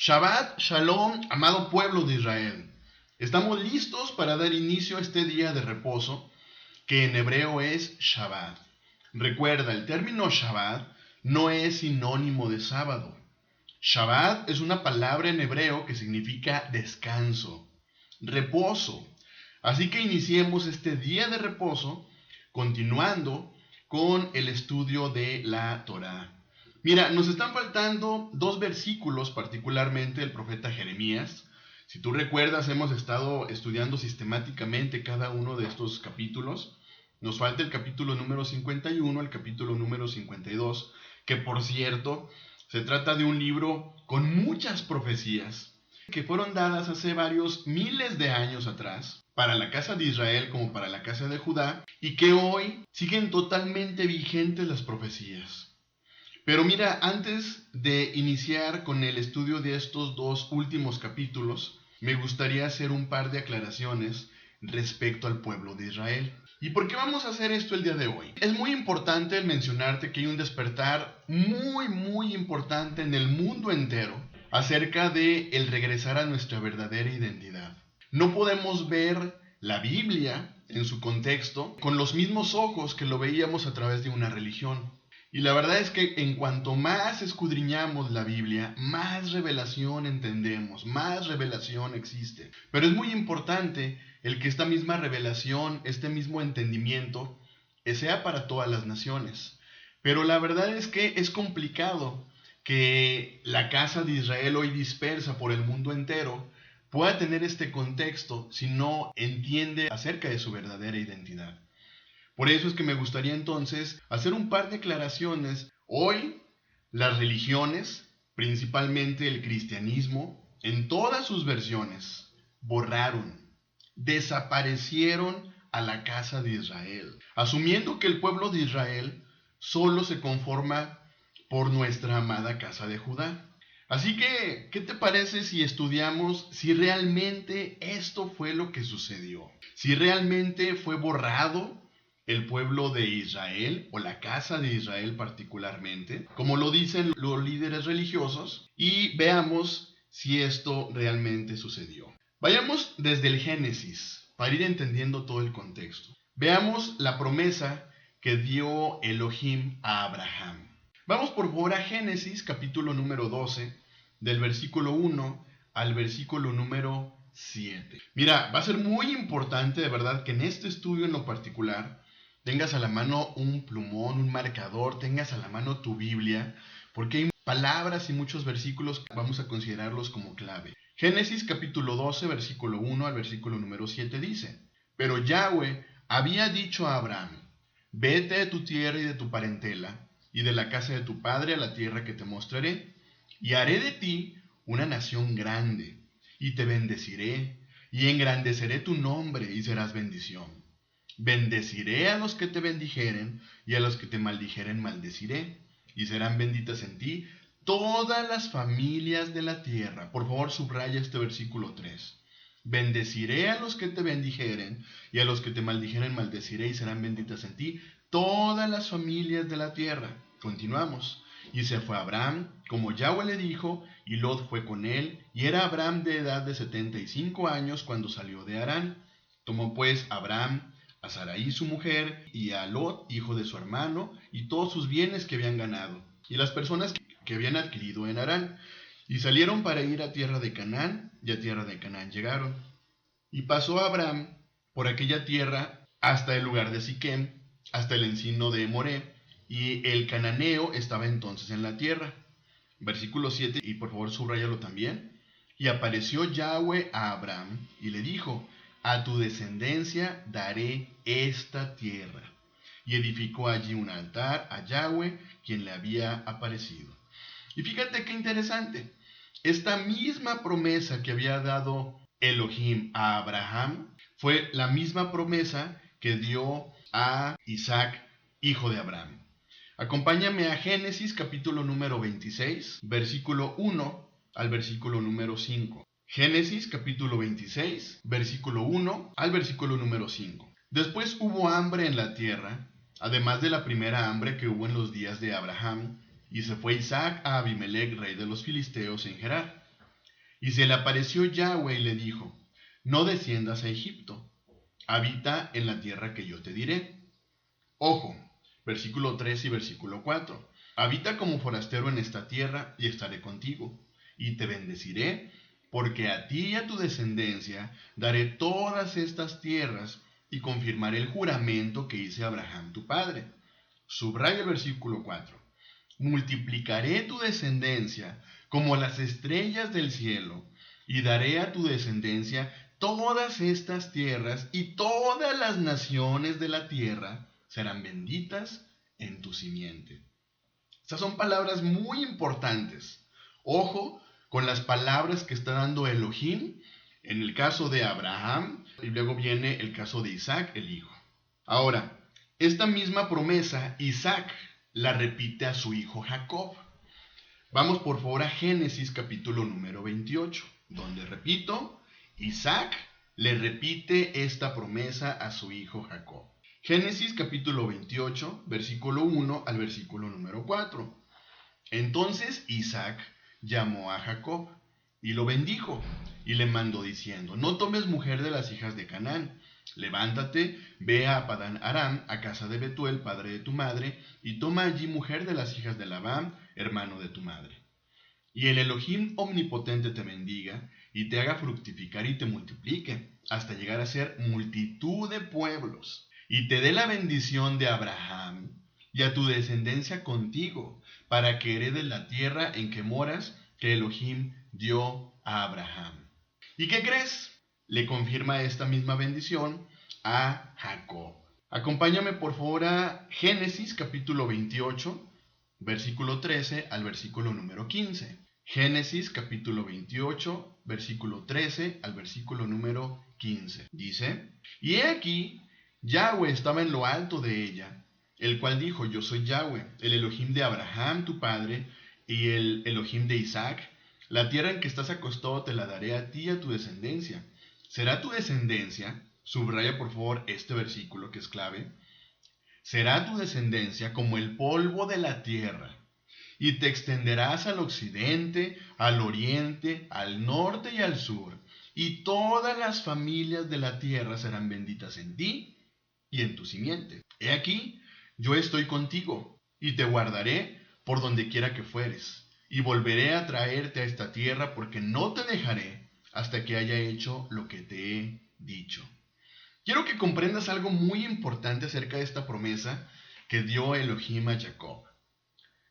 Shabbat Shalom, amado pueblo de Israel. Estamos listos para dar inicio a este día de reposo, que en hebreo es Shabbat. Recuerda, el término Shabbat no es sinónimo de sábado. Shabbat es una palabra en hebreo que significa descanso, reposo. Así que iniciemos este día de reposo continuando con el estudio de la Torá. Mira, nos están faltando dos versículos, particularmente el profeta Jeremías. Si tú recuerdas, hemos estado estudiando sistemáticamente cada uno de estos capítulos. Nos falta el capítulo número 51, el capítulo número 52, que por cierto, se trata de un libro con muchas profecías que fueron dadas hace varios miles de años atrás, para la casa de Israel como para la casa de Judá, y que hoy siguen totalmente vigentes las profecías. Pero mira, antes de iniciar con el estudio de estos dos últimos capítulos, me gustaría hacer un par de aclaraciones respecto al pueblo de Israel. ¿Y por qué vamos a hacer esto el día de hoy? Es muy importante el mencionarte que hay un despertar muy importante en el mundo entero acerca de el regresar a nuestra verdadera identidad. No podemos ver la Biblia en su contexto con los mismos ojos que lo veíamos a través de una religión. Y la verdad es que en cuanto más escudriñamos la Biblia, más revelación entendemos, más revelación existe. Pero es muy importante el que esta misma revelación, este mismo entendimiento, sea para todas las naciones. Pero la verdad es que es complicado que la casa de Israel hoy dispersa por el mundo entero pueda tener este contexto si no entiende acerca de su verdadera identidad. Por eso es que me gustaría entonces hacer un par de aclaraciones. Hoy, las religiones, principalmente el cristianismo, en todas sus versiones, borraron, desaparecieron a la casa de Israel, asumiendo que el pueblo de Israel solo se conforma por nuestra amada casa de Judá. Así que, ¿qué te parece si estudiamos si realmente esto fue lo que sucedió? Si realmente fue borrado el pueblo de Israel, o la casa de Israel particularmente, como lo dicen los líderes religiosos, y veamos si esto realmente sucedió. Vayamos desde el Génesis, para ir entendiendo todo el contexto. Veamos la promesa que dio Elohim a Abraham. Vamos por favor a Génesis, capítulo número 12, del versículo 1 al versículo número 7. Mira, va a ser muy importante de verdad que en este estudio en lo particular tengas a la mano un plumón, un marcador, tengas a la mano tu Biblia, porque hay palabras y muchos versículos que vamos a considerarlos como clave. Génesis capítulo 12, versículo 1 al versículo número 7 dice: Pero Yahweh había dicho a Abraham: Vete de tu tierra y de tu parentela, y de la casa de tu padre a la tierra que te mostraré, y haré de ti una nación grande, y te bendeciré, y engrandeceré tu nombre, y serás bendición. Bendeciré a los que te bendijeren, y a los que te maldijeren maldeciré, y serán benditas en ti todas las familias de la tierra. Por favor, subraya este versículo 3. Bendeciré a los que te bendijeren, y a los que te maldijeren maldeciré, y serán benditas en ti todas las familias de la tierra. Continuamos. Y se fue Abraham, como Yahweh le dijo, y Lot fue con él, y era Abraham de edad de 75 años cuando salió de Harán. Tomó pues Abraham a Sarai su mujer, y a Lot, hijo de su hermano, y todos sus bienes que habían ganado, y las personas que habían adquirido en Harán, y salieron para ir a tierra de Canaán, y a tierra de Canaán llegaron. Y pasó Abraham por aquella tierra hasta el lugar de Siquem, hasta el encino de Moré, y el cananeo estaba entonces en la tierra. Versículo 7, y por favor subráyalo también. Y apareció Yahweh a Abraham, y le dijo: A tu descendencia daré esta tierra. Y edificó allí un altar a Yahweh, quien le había aparecido. Y fíjate qué interesante. Esta misma promesa que había dado Elohim a Abraham fue la misma promesa que dio a Isaac, hijo de Abraham. Acompáñame a Génesis capítulo número 26, versículo 1 al versículo número 5. Génesis capítulo 26, versículo 1 al versículo número 5. Después hubo hambre en la tierra, además de la primera hambre que hubo en los días de Abraham, y se fue Isaac a Abimelech, rey de los filisteos, en Gerar. Y se le apareció Yahweh y le dijo: no desciendas a Egipto, habita en la tierra que yo te diré. Ojo, versículo 3 y versículo 4. Habita como forastero en esta tierra y estaré contigo, y te bendeciré, porque a ti y a tu descendencia daré todas estas tierras, y confirmaré el juramento que hice a Abraham tu padre. Subraya el versículo 4. Multiplicaré tu descendencia como las estrellas del cielo, y daré a tu descendencia todas estas tierras, y todas las naciones de la tierra serán benditas en tu simiente. Estas son palabras muy importantes. Ojo con las palabras que está dando Elohim en el caso de Abraham, y luego viene el caso de Isaac, el hijo. Ahora, esta misma promesa Isaac la repite a su hijo Jacob. Vamos por favor a Génesis capítulo número 28, donde, repito, Isaac le repite esta promesa a su hijo Jacob. Génesis capítulo 28, versículo 1 al versículo número 4. Entonces Isaac llamó a Jacob y lo bendijo, y le mandó diciendo: no tomes mujer de las hijas de Canaán. Levántate, ve a Padán Aram, a casa de Betuel, padre de tu madre, y toma allí mujer de las hijas de Labán, hermano de tu madre. Y el Elohim omnipotente te bendiga, y te haga fructificar y te multiplique, hasta llegar a ser multitud de pueblos, y te dé la bendición de Abraham, y a tu descendencia contigo, para que heredes la tierra en que moras, que Elohim dio a Abraham. ¿Y qué crees? Le confirma esta misma bendición a Jacob. Acompáñame por favor a Génesis capítulo 28, versículo 13 al versículo número 15. Génesis capítulo 28, versículo 13 al versículo número 15. Dice: y he aquí, Yahweh estaba en lo alto de ella, el cual dijo: yo soy Yahweh, el Elohim de Abraham tu padre, y el Elohim de Isaac. La tierra en que estás acostado te la daré a ti y a tu descendencia. Será tu descendencia, subraya por favor este versículo que es clave, será tu descendencia como el polvo de la tierra, y te extenderás al occidente, al oriente, al norte y al sur, y todas las familias de la tierra serán benditas en ti y en tu simiente. He aquí, yo estoy contigo, y te guardaré por donde quiera que fueres, y volveré a traerte a esta tierra, porque no te dejaré hasta que haya hecho lo que te he dicho. Quiero que comprendas algo muy importante acerca de esta promesa que dio Elohim a Jacob.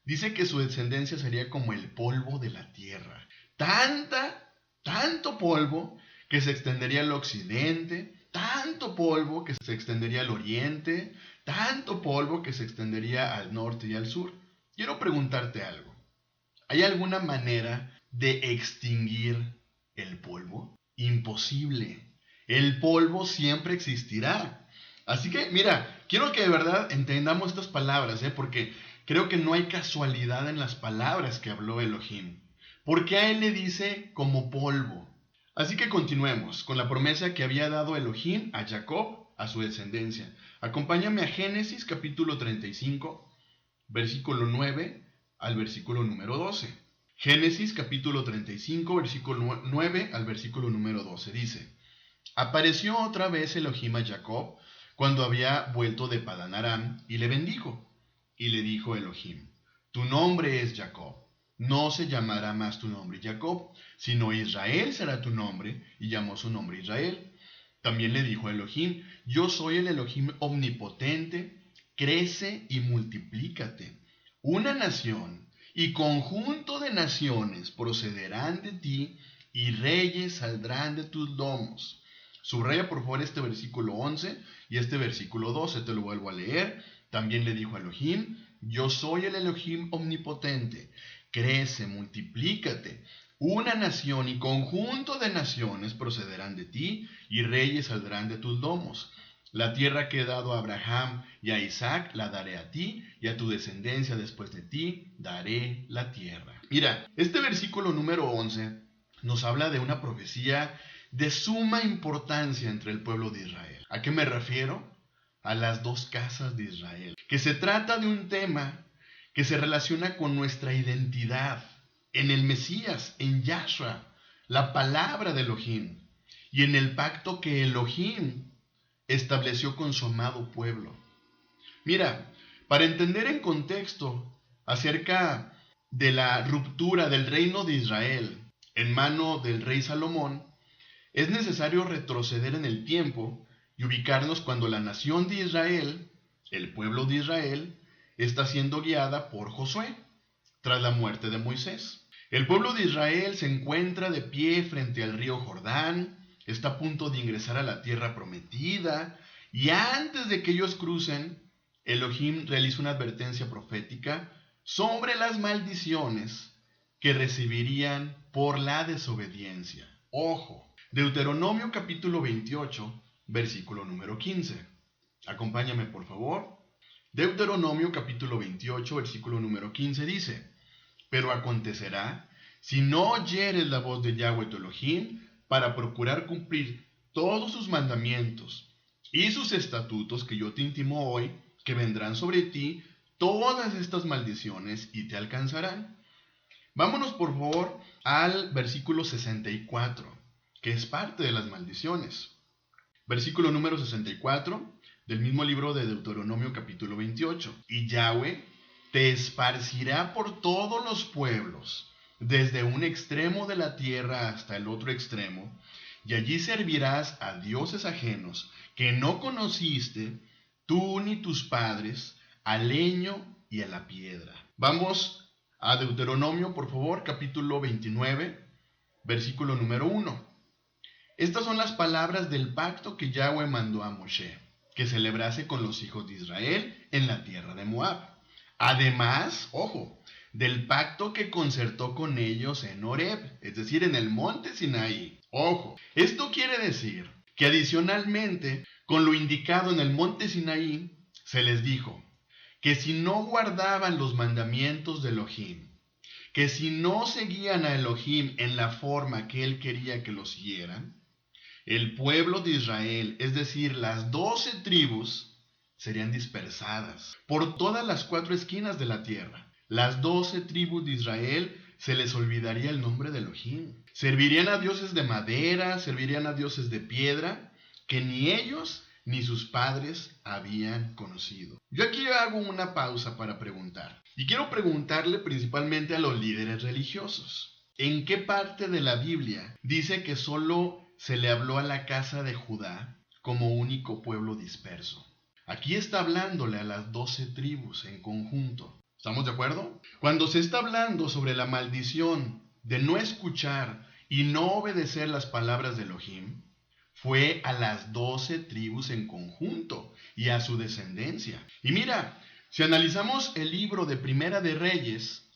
Dice que su descendencia sería como el polvo de la tierra. Tanto polvo que se extendería al occidente, tanto polvo que se extendería al oriente, tanto polvo que se extendería al norte y al sur. Quiero preguntarte algo. ¿Hay alguna manera de extinguir el polvo? Imposible. El polvo siempre existirá. Así que, mira, quiero que de verdad entendamos estas palabras, porque creo que no hay casualidad en las palabras que habló Elohim. Porque a él le dice como polvo. Así que continuemos con la promesa que había dado Elohim a Jacob, a su descendencia. Acompáñame a Génesis capítulo 35, versículo 9 al versículo número 12. Génesis capítulo 35, versículo 9 al versículo número 12 dice: apareció otra vez Elohim a Jacob cuando había vuelto de Padán Aram, y le bendijo. Y le dijo Elohim: tu nombre es Jacob, no se llamará más tu nombre Jacob, sino Israel será tu nombre, y llamó su nombre Israel. También le dijo Elohim: yo soy el Elohim omnipotente, crece y multiplícate. Una nación y conjunto de naciones procederán de ti, y reyes saldrán de tus lomos. Subraya por favor este versículo 11 y este versículo 12, te lo vuelvo a leer. También le dijo a Elohim: yo soy el Elohim omnipotente, crece, multiplícate. Una nación y conjunto de naciones procederán de ti, y reyes saldrán de tus lomos. La tierra que he dado a Abraham y a Isaac la daré a ti, y a tu descendencia después de ti daré la tierra. Mira, este versículo número 11 nos habla de una profecía de suma importancia entre el pueblo de Israel. ¿A qué me refiero? A las dos casas de Israel. Que se trata de un tema que se relaciona con nuestra identidad en el Mesías, en Yahshua, la palabra de Elohim y en el pacto que Elohim estableció con su amado pueblo. Mira, para entender en contexto acerca de la ruptura del reino de Israel en mano del rey Salomón, es necesario retroceder en el tiempo y ubicarnos cuando la nación de Israel, el pueblo de Israel, está siendo guiada por Josué tras la muerte de Moisés. El pueblo de Israel se encuentra de pie frente al río Jordán, está a punto de ingresar a la tierra prometida, y antes de que ellos crucen, Elohim realiza una advertencia profética sobre las maldiciones que recibirían por la desobediencia. Ojo, Deuteronomio capítulo 28, versículo número 15. Acompáñame por favor. Deuteronomio capítulo 28, versículo número 15 dice: pero acontecerá, si no oyeres la voz de Yahweh tu Elohim, para procurar cumplir todos sus mandamientos y sus estatutos que yo te intimo hoy, que vendrán sobre ti todas estas maldiciones y te alcanzarán. Vámonos por favor al versículo 64, que es parte de las maldiciones. Versículo número 64 del mismo libro de Deuteronomio capítulo 28. Y Yahweh te esparcirá por todos los pueblos, desde un extremo de la tierra hasta el otro extremo, y allí servirás a dioses ajenos que no conociste, tú ni tus padres, al leño y a la piedra. Vamos a Deuteronomio, por favor, capítulo 29, versículo número 1. Estas son las palabras del pacto que Yahweh mandó a Moshe, que celebrase con los hijos de Israel en la tierra de Moab. Además, ojo, del pacto que concertó con ellos en Horeb, es decir, en el monte Sinaí. Ojo, esto quiere decir que adicionalmente, con lo indicado en el monte Sinaí, se les dijo que si no guardaban los mandamientos de Elohim, que si no seguían a Elohim en la forma que él quería que lo siguieran, el pueblo de Israel, es decir, las 12 tribus, serían dispersadas por todas las 4 esquinas de la tierra. Las 12 tribus de Israel se les olvidaría el nombre de Elohim. Servirían a dioses de madera, servirían a dioses de piedra, que ni ellos ni sus padres habían conocido. Yo aquí hago una pausa para preguntar. Y quiero preguntarle principalmente a los líderes religiosos. ¿En qué parte de la Biblia dice que solo se le habló a la casa de Judá como único pueblo disperso? Aquí está hablándole a las 12 tribus en conjunto. ¿Estamos de acuerdo? Cuando se está hablando sobre la maldición de no escuchar y no obedecer las palabras de Elohim, fue a las 12 tribus en conjunto y a su descendencia. Y mira, si analizamos el libro de Primera de Reyes,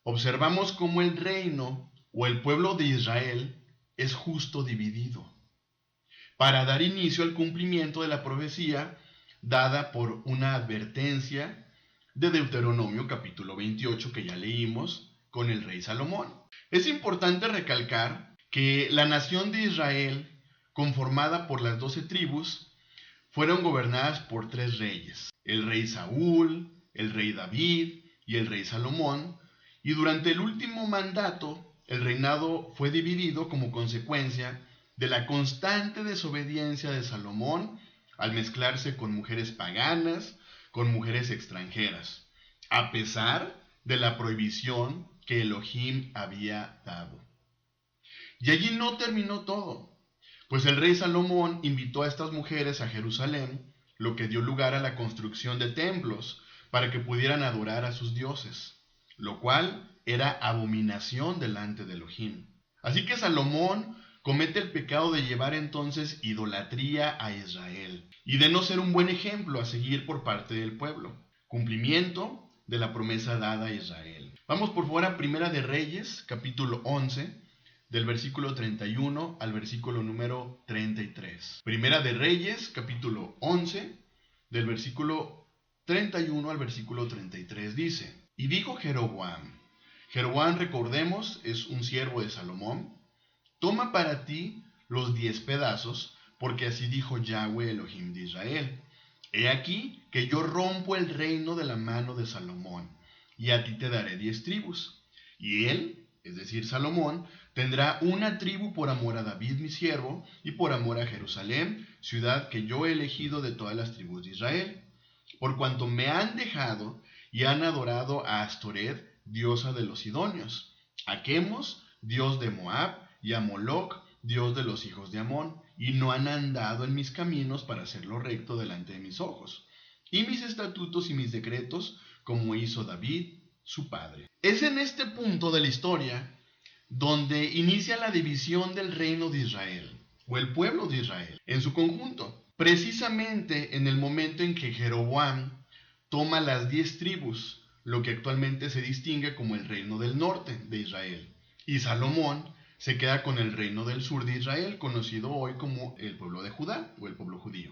observamos cómo el reino o el pueblo de Israel es justo dividido, para dar inicio al cumplimiento de la profecía dada por una advertencia de Deuteronomio capítulo 28 que ya leímos con el rey Salomón. Es importante recalcar que la nación de Israel, conformada por las 12 tribus, fueron gobernadas por 3 reyes: el rey Saúl, el rey David y el rey Salomón, y durante el último mandato el reinado fue dividido como consecuencia de la constante desobediencia de Salomón al mezclarse con mujeres paganas, con mujeres extranjeras, a pesar de la prohibición que Elohim había dado. Y allí no terminó todo, pues el rey Salomón invitó a estas mujeres a Jerusalén, lo que dio lugar a la construcción de templos para que pudieran adorar a sus dioses, lo cual era abominación delante de Elohim. Así que Salomón comete el pecado de llevar entonces idolatría a Israel y de no ser un buen ejemplo a seguir por parte del pueblo. Cumplimiento de la promesa dada a Israel. Vamos por favor a Primera de Reyes, capítulo 11, del versículo 31 al versículo número 33. Primera de Reyes, capítulo 11, del versículo 31 al versículo 33 dice: y dijo Jeroboam. Jeroboam, recordemos, es un siervo de Salomón: toma para ti los 10 pedazos, porque así dijo Yahweh Elohim de Israel: he aquí que yo rompo el reino de la mano de Salomón, y a ti te daré 10 tribus. Y él, es decir Salomón, Tendrá una tribu por amor a David mi siervo, y por amor a Jerusalén, ciudad que yo he elegido de todas las tribus de Israel. Por cuanto me han dejado y han adorado a Astoret, diosa de los sidonios, a Quemos, dios de Moab, y a Moloc, dios de los hijos de Amón, y no han andado en mis caminos para hacer lo recto delante de mis ojos, y mis estatutos y mis decretos, como hizo David, su padre. Es en este punto de la historia donde inicia la división del reino de Israel, o el pueblo de Israel, en su conjunto. Precisamente en el momento en que Jeroboam toma las 10 tribus, lo que actualmente se distingue como el reino del norte de Israel, y Salomón se queda con el reino del sur de Israel, conocido hoy como el pueblo de Judá, o el pueblo judío.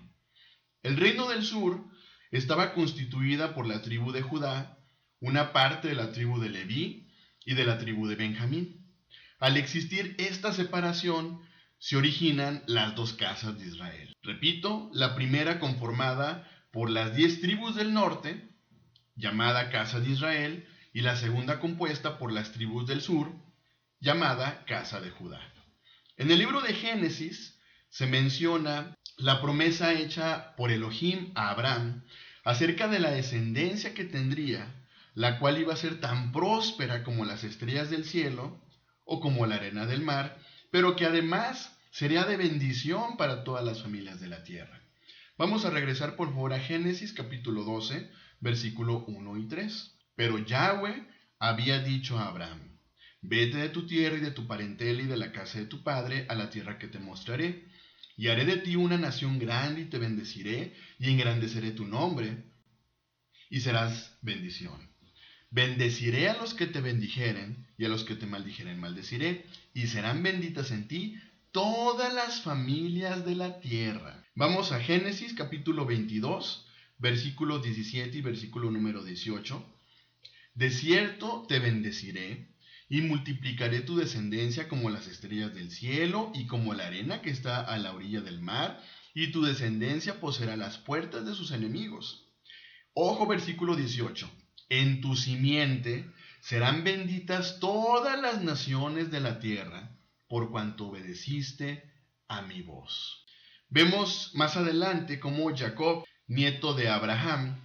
El reino del sur estaba constituida por la tribu de Judá, una parte de la tribu de Leví y de la tribu de Benjamín. Al existir esta separación, se originan las dos casas de Israel. Repito, la primera conformada por las 10 tribus del norte, llamada Casa de Israel, y la segunda compuesta por las tribus del sur, llamada Casa de Judá. En el libro de Génesis se menciona la promesa hecha por Elohim a Abraham acerca de la descendencia que tendría, la cual iba a ser tan próspera como las estrellas del cielo o como la arena del mar, pero que además sería de bendición para todas las familias de la tierra. Vamos a regresar por favor a Génesis capítulo 12, versículo 1 y 3. Pero Yahweh había dicho a Abraham: vete de tu tierra y de tu parentela y de la casa de tu padre a la tierra que te mostraré, y haré de ti una nación grande y te bendeciré y engrandeceré tu nombre, y serás bendición. Bendeciré a los que te bendijeren, y a los que te maldijeren maldeciré, y serán benditas en ti todas las familias de la tierra. Vamos a Génesis capítulo 22, versículo 17 y versículo número 18. De cierto te bendeciré, y multiplicaré tu descendencia como las estrellas del cielo, y como la arena que está a la orilla del mar, y tu descendencia poseerá las puertas de sus enemigos. Ojo, versículo 18. En tu simiente serán benditas todas las naciones de la tierra, por cuanto obedeciste a mi voz. Vemos más adelante cómo Jacob, nieto de Abraham,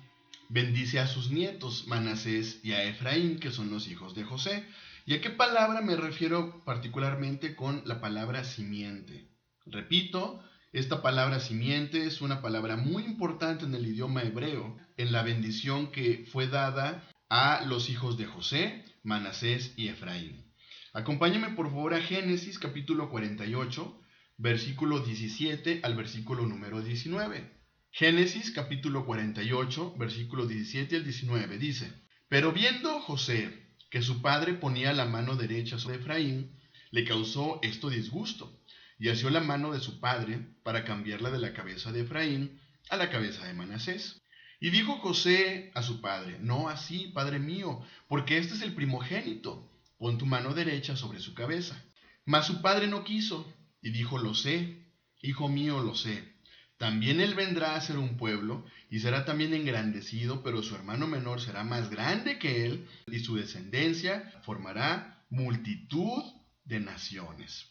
bendice a sus nietos, Manasés y a Efraín, que son los hijos de José. ¿Y a qué palabra me refiero particularmente con la palabra simiente? Repito, esta palabra simiente es una palabra muy importante en el idioma hebreo, en la bendición que fue dada a los hijos de José, Manasés y Efraín. Acompáñame por favor a Génesis capítulo 48, versículo 17 al versículo número 19. Génesis capítulo 48, versículo 17 al 19 dice: pero viendo José que su padre ponía la mano derecha sobre Efraín, le causó esto disgusto, y asió la mano de su padre para cambiarla de la cabeza de Efraín a la cabeza de Manasés. Y dijo José a su padre: no así, padre mío, porque este es el primogénito, pon tu mano derecha sobre su cabeza. Mas su padre no quiso, y dijo: lo sé, hijo mío, lo sé. También él vendrá a ser un pueblo, y será también engrandecido, pero su hermano menor será más grande que él, y su descendencia formará multitud de naciones.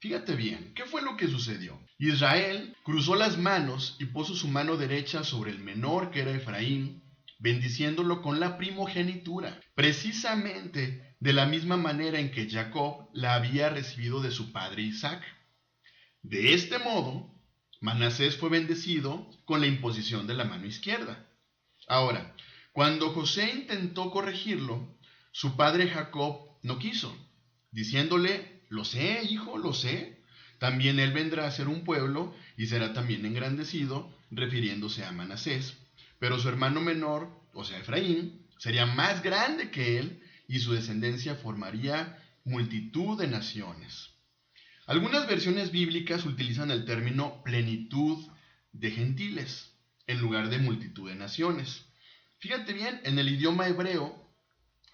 Fíjate bien, ¿qué fue lo que sucedió? Israel cruzó las manos y puso su mano derecha sobre el menor, que era Efraín, bendiciéndolo con la primogenitura, precisamente de la misma manera en que Jacob la había recibido de su padre Isaac. De este modo, Manasés fue bendecido con la imposición de la mano izquierda. Ahora, cuando José intentó corregirlo, su padre Jacob no quiso, diciéndole: lo sé, hijo, lo sé. También él vendrá a ser un pueblo y será también engrandecido, refiriéndose a Manasés. Pero su hermano menor, o sea, Efraín, sería más grande que él y su descendencia formaría multitud de naciones. Algunas versiones bíblicas utilizan el término plenitud de gentiles en lugar de multitud de naciones. Fíjate bien, en el idioma hebreo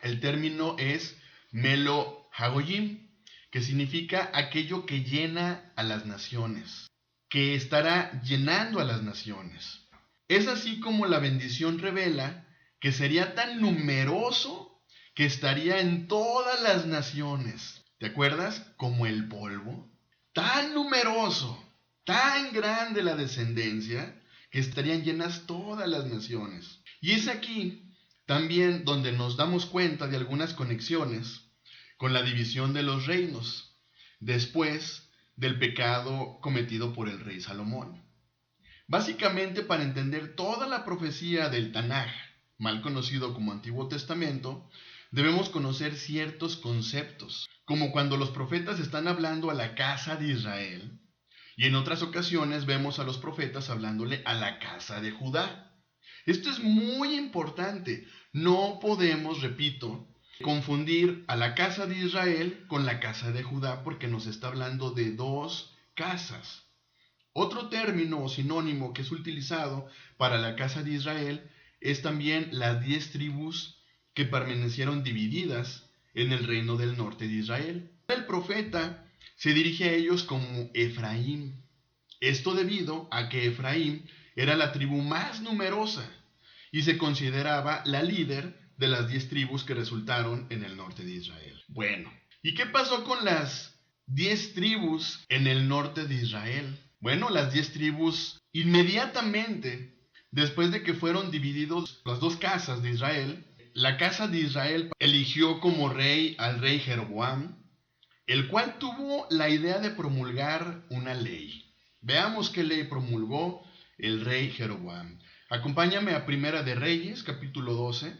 el término es melo hagoyim, que significa aquello que llena a las naciones, que estará llenando a las naciones. Es así como la bendición revela que sería tan numeroso que estaría en todas las naciones. ¿Te acuerdas? Como el polvo. Tan numeroso, tan grande la descendencia, que estarían llenas todas las naciones. Y es aquí también donde nos damos cuenta de algunas conexiones con la división de los reinos, después del pecado cometido por el rey Salomón. Básicamente, para entender toda la profecía del Tanaj, mal conocido como Antiguo Testamento, debemos conocer ciertos conceptos, como cuando los profetas están hablando a la casa de Israel, y en otras ocasiones vemos a los profetas hablándole a la casa de Judá. Esto es muy importante. No podemos, repito, confundir a la casa de Israel con la casa de Judá, porque nos está hablando de dos casas. Otro término o sinónimo que es utilizado para la casa de Israel es también las 10 tribus que permanecieron divididas en el reino del norte de Israel. El profeta se dirige a ellos como Efraín. Esto debido a que Efraín era la tribu más numerosa y se consideraba la líder de las 10 tribus que resultaron en el norte de Israel. Bueno, ¿y qué pasó con las 10 tribus en el norte de Israel? Bueno, las 10 tribus inmediatamente después de que fueron divididos las dos casas de Israel, la casa de Israel eligió como rey al rey Jeroboam, el cual tuvo la idea de promulgar una ley. Veamos qué ley promulgó el rey Jeroboam. Acompáñame a Primera de Reyes, capítulo 12,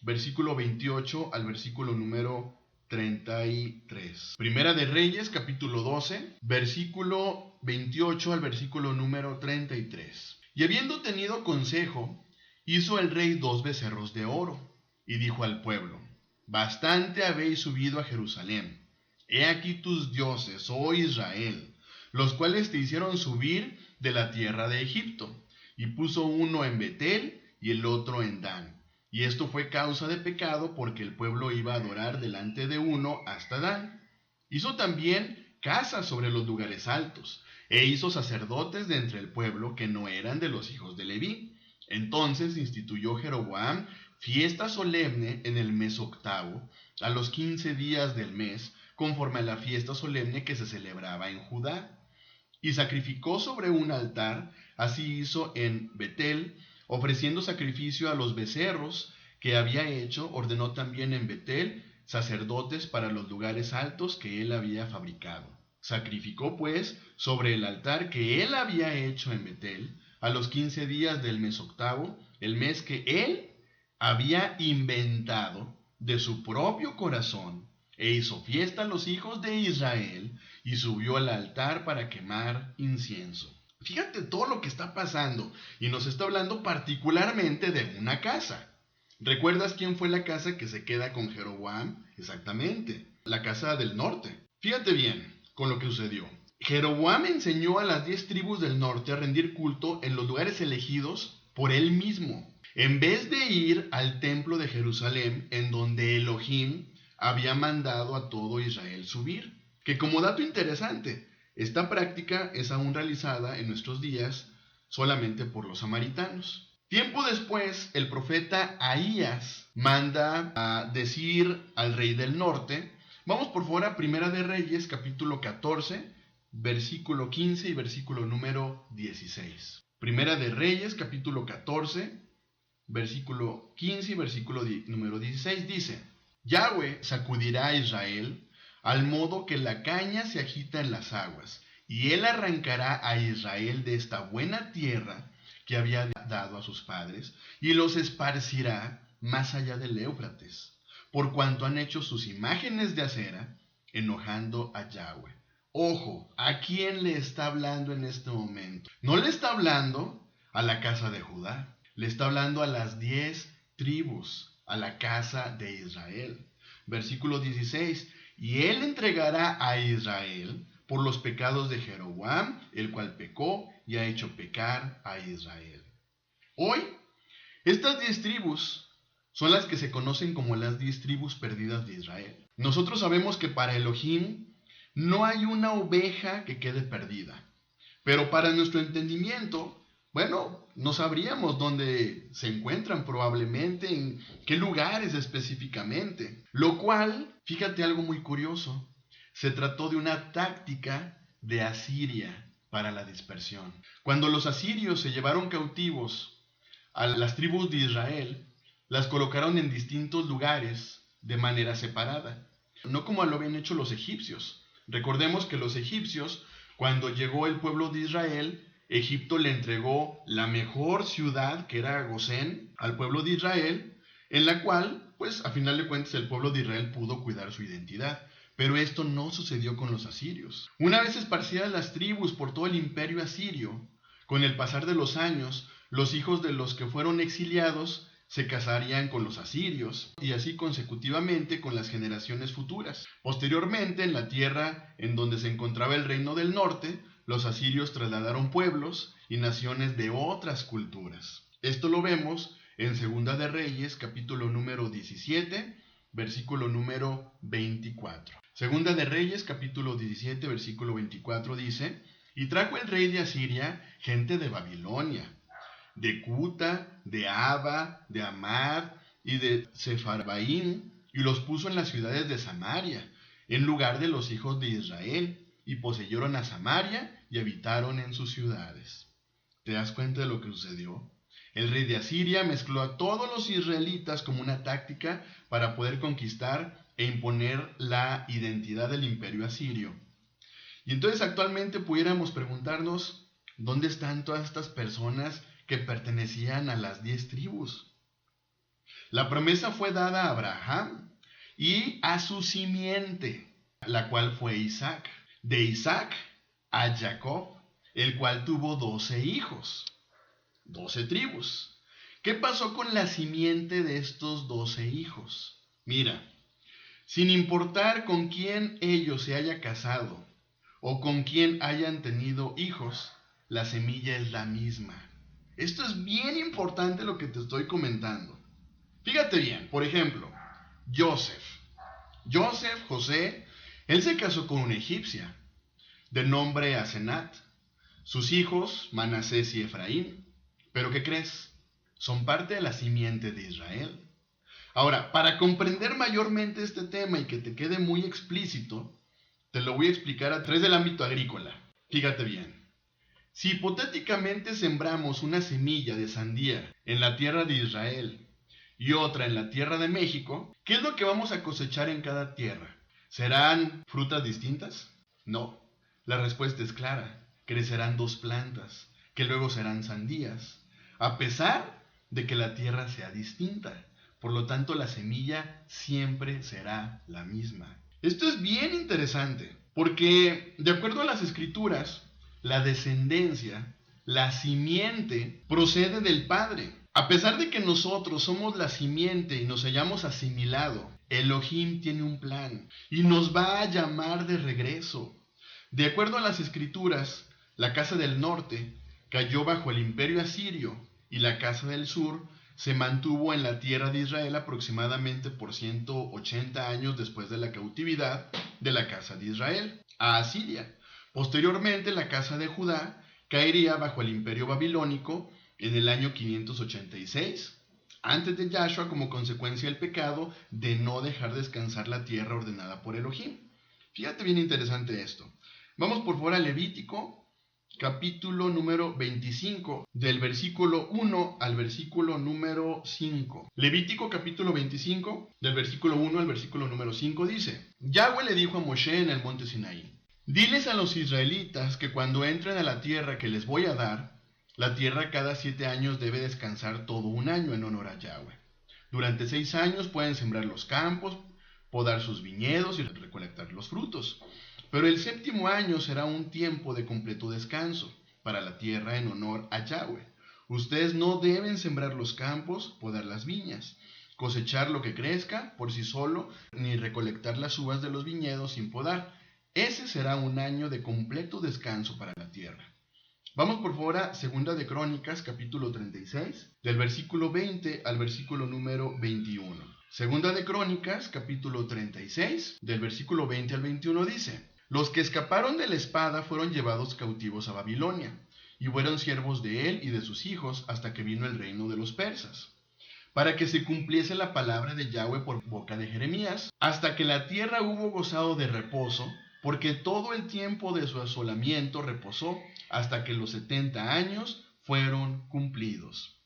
versículo 28 al versículo número 33. Primera de Reyes, capítulo 12, versículo 28 al versículo número 33. Y habiendo tenido consejo, hizo el rey 2 becerros de oro, y dijo al pueblo: bastante habéis subido a Jerusalén. He aquí tus dioses, oh Israel, los cuales te hicieron subir de la tierra de Egipto. Y puso uno en Betel y el otro en Dan. Y esto fue causa de pecado, porque el pueblo iba a adorar delante de uno hasta Dan. Hizo también casas sobre los lugares altos, e hizo sacerdotes de entre el pueblo que no eran de los hijos de Leví. Entonces instituyó Jeroboam fiesta solemne en el mes octavo, a los 15 días del mes, conforme a la fiesta solemne que se celebraba en Judá. Y sacrificó sobre un altar, así hizo en Betel, ofreciendo sacrificio a los becerros que había hecho. Ordenó también en Betel sacerdotes para los lugares altos que él había fabricado. Sacrificó pues sobre el altar que él había hecho en Betel, a los 15 días del mes octavo, el mes que él había inventado de su propio corazón, e hizo fiesta a los hijos de Israel, y subió al altar para quemar incienso. Fíjate todo lo que está pasando, y nos está hablando particularmente de una casa. ¿Recuerdas quién fue la casa que se queda con Jeroboam? Exactamente, la casa del norte. Fíjate bien con lo que sucedió. Jeroboam enseñó a las 10 tribus del norte a rendir culto en los lugares elegidos por él mismo, en vez de ir al templo de Jerusalén, en donde Elohim había mandado a todo Israel subir. Que como dato interesante, esta práctica es aún realizada en nuestros días solamente por los samaritanos. Tiempo después, el profeta Ahías manda a decir al rey del norte. Vamos por favor a Primera de Reyes, capítulo 14, versículo 15 y versículo número 16. Primera de Reyes, capítulo 14, versículo 15 y versículo número 16 dice: Yahweh sacudirá a Israel al modo que la caña se agita en las aguas, y él arrancará a Israel de esta buena tierra que había dado a sus padres, y los esparcirá más allá del Éufrates, por cuanto han hecho sus imágenes de acera, enojando a Yahweh. Ojo, ¿a quién le está hablando en este momento? No le está hablando a la casa de Judá, le está hablando a las 10 tribus, a la casa de Israel. Versículo 16: y él entregará a Israel por los pecados de Jeroboam, el cual pecó y ha hecho pecar a Israel. Hoy, estas 10 tribus son las que se conocen como las 10 tribus perdidas de Israel. Nosotros sabemos que para Elohim no hay una oveja que quede perdida, pero para nuestro entendimiento, bueno, no sabríamos dónde se encuentran probablemente, en qué lugares específicamente. Lo cual, fíjate algo muy curioso, Se trató de una táctica de Asiria para la dispersión. Cuando los asirios se llevaron cautivos a las tribus de Israel, las colocaron en distintos lugares de manera separada, no como lo habían hecho los egipcios. Recordemos que los egipcios, cuando llegó el pueblo de Israel, Egipto le entregó la mejor ciudad, que era Gosén, al pueblo de Israel, en la cual, pues a final de cuentas, el pueblo de Israel pudo cuidar su identidad. Pero esto no sucedió con los asirios. Una vez esparcidas las tribus por todo el imperio asirio, con el pasar de los años, los hijos de los que fueron exiliados se casarían con los asirios, y así consecutivamente con las generaciones futuras. Posteriormente, en la tierra en donde se encontraba el reino del norte, los asirios trasladaron pueblos y naciones de otras culturas. Esto lo vemos en Segunda de Reyes, capítulo número 17, versículo número 24. Segunda de Reyes, capítulo 17, versículo 24 dice: Y trajo el rey de Asiria gente de Babilonia, de Cuta, de Aba, de Amad y de Sepharvaim, y los puso en las ciudades de Samaria, en lugar de los hijos de Israel, y poseyeron a Samaria y habitaron en sus ciudades. ¿Te das cuenta de lo que sucedió? El rey de Asiria mezcló a todos los israelitas como una táctica para poder conquistar e imponer la identidad del imperio asirio. Y entonces actualmente pudiéramos preguntarnos, ¿dónde están todas estas personas que pertenecían a las 10 tribus? La promesa fue dada a Abraham y a su simiente, la cual fue Isaac. De Isaac a Jacob, el cual tuvo 12 hijos, 12 tribus. ¿Qué pasó con la simiente de estos 12 hijos? Mira, sin importar con quién ellos se haya casado o con quién hayan tenido hijos, la semilla es la misma. Esto es bien importante lo que te estoy comentando. Fíjate bien, por ejemplo, José, él se casó con una egipcia, de nombre Asenat. Sus hijos, Manasés y Efraín. ¿Pero qué crees? Son parte de la simiente de Israel. Ahora, para comprender mayormente este tema y que te quede muy explícito, te lo voy a explicar a través del ámbito agrícola. Fíjate bien. Si hipotéticamente sembramos una semilla de sandía en la tierra de Israel y otra en la tierra de México, ¿qué es lo que vamos a cosechar en cada tierra? ¿Serán frutas distintas? No. La respuesta es clara. Crecerán 2 plantas, que luego serán sandías, a pesar de que la tierra sea distinta. Por lo tanto, la semilla siempre será la misma. Esto es bien interesante, porque de acuerdo a las escrituras, la descendencia, la simiente, procede del Padre. A pesar de que nosotros somos la simiente y nos hayamos asimilado, Elohim tiene un plan y nos va a llamar de regreso. De acuerdo a las escrituras, la casa del norte cayó bajo el imperio asirio y la casa del sur se mantuvo en la tierra de Israel aproximadamente por 180 años después de la cautividad de la casa de Israel a Asiria. Posteriormente, la casa de Judá caería bajo el imperio babilónico en el año 586, antes de Yahshua, como consecuencia del pecado de no dejar descansar la tierra ordenada por Elohim. Fíjate bien interesante esto. Vamos por favor a Levítico, capítulo número 25, del versículo 1 al versículo número 5. Levítico capítulo 25, del versículo 1 al versículo número 5 dice: Yahweh le dijo a Moshe en el monte Sinaí: Diles a los israelitas que cuando entren a la tierra que les voy a dar, la tierra cada 7 años debe descansar todo un año en honor a Yahweh. Durante 6 años pueden sembrar los campos, podar sus viñedos y recolectar los frutos. Pero el 7º año será un tiempo de completo descanso para la tierra en honor a Yahweh. Ustedes no deben sembrar los campos, podar las viñas, cosechar lo que crezca por sí solo, ni recolectar las uvas de los viñedos sin podar. Ese será un año de completo descanso para la tierra. Vamos por favor a Segunda de Crónicas, capítulo 36, del versículo 20 al versículo número 21. Segunda de Crónicas, capítulo 36, del versículo 20 al 21 dice: Los que escaparon de la espada fueron llevados cautivos a Babilonia, y fueron siervos de él y de sus hijos hasta que vino el reino de los persas, para que se cumpliese la palabra de Yahweh por boca de Jeremías, hasta que la tierra hubo gozado de reposo. porque todo el tiempo de su asolamiento reposó hasta que los 70 años fueron cumplidos.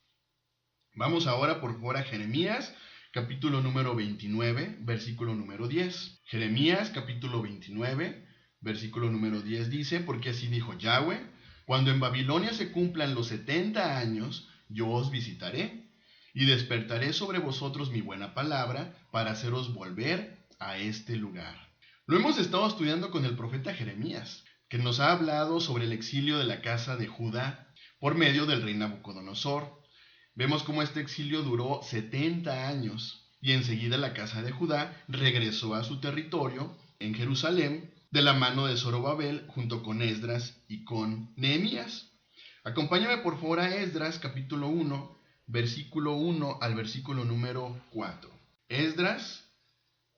Vamos ahora por favor a Jeremías, capítulo número 29, versículo número 10. Jeremías, capítulo 29, versículo número 10 dice: porque así dijo Yahweh, cuando en Babilonia se cumplan los 70 años, yo os visitaré y despertaré sobre vosotros mi buena palabra para haceros volver a este lugar. Lo hemos estado estudiando con el profeta Jeremías, que nos ha hablado sobre el exilio de la casa de Judá por medio del rey Nabucodonosor. Vemos cómo este exilio duró 70 años y enseguida la casa de Judá regresó a su territorio en Jerusalén de la mano de Zorobabel junto con Esdras y con Nehemías. Acompáñame por favor a Esdras capítulo 1, versículo 1 al versículo número 4. Esdras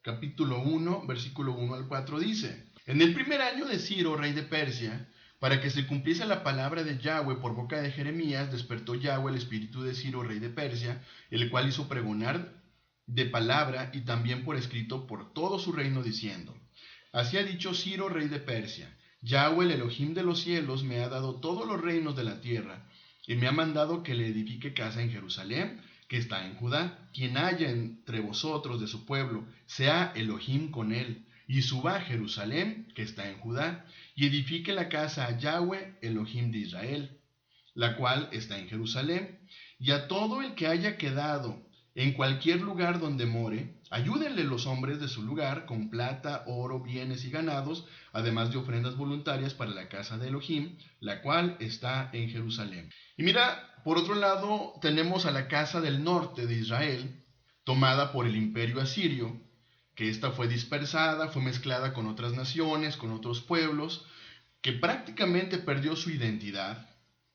capítulo 1, versículo 1 al 4 dice: en el primer año de Ciro, rey de Persia, para que se cumpliese la palabra de Yahweh por boca de Jeremías, despertó Yahweh el espíritu de Ciro, rey de Persia, el cual hizo pregonar de palabra y también por escrito por todo su reino, diciendo: así ha dicho Ciro, rey de Persia: Yahweh, el Elohim de los cielos, me ha dado todos los reinos de la tierra, y me ha mandado que le edifique casa en Jerusalén, que está en Judá. Quien haya entre vosotros de su pueblo, sea Elohim con él, y suba a Jerusalén, que está en Judá, y edifique la casa a Yahweh, Elohim de Israel, la cual está en Jerusalén. Y a todo el que haya quedado en cualquier lugar donde more, ayúdenle los hombres de su lugar con plata, oro, bienes y ganados, además de ofrendas voluntarias para la casa de Elohim, la cual está en Jerusalén. Y mira, por otro lado, tenemos a la casa del norte de Israel, tomada por el imperio asirio, que ésta fue dispersada, fue mezclada con otras naciones, con otros pueblos, que prácticamente perdió su identidad,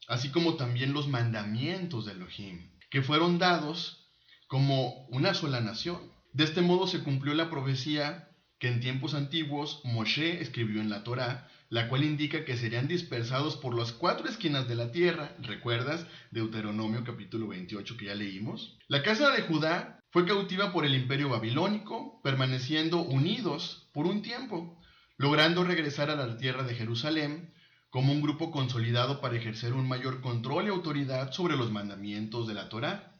así como también los mandamientos de Elohim, que fueron dados como una sola nación. De este modo se cumplió la profecía que en tiempos antiguos Moshe escribió en la Torá, la cual indica que serían dispersados por las 4 esquinas de la tierra. ¿Recuerdas Deuteronomio capítulo 28 que ya leímos? La casa de Judá fue cautiva por el imperio babilónico, permaneciendo unidos por un tiempo, logrando regresar a la tierra de Jerusalén como un grupo consolidado para ejercer un mayor control y autoridad sobre los mandamientos de la Torá,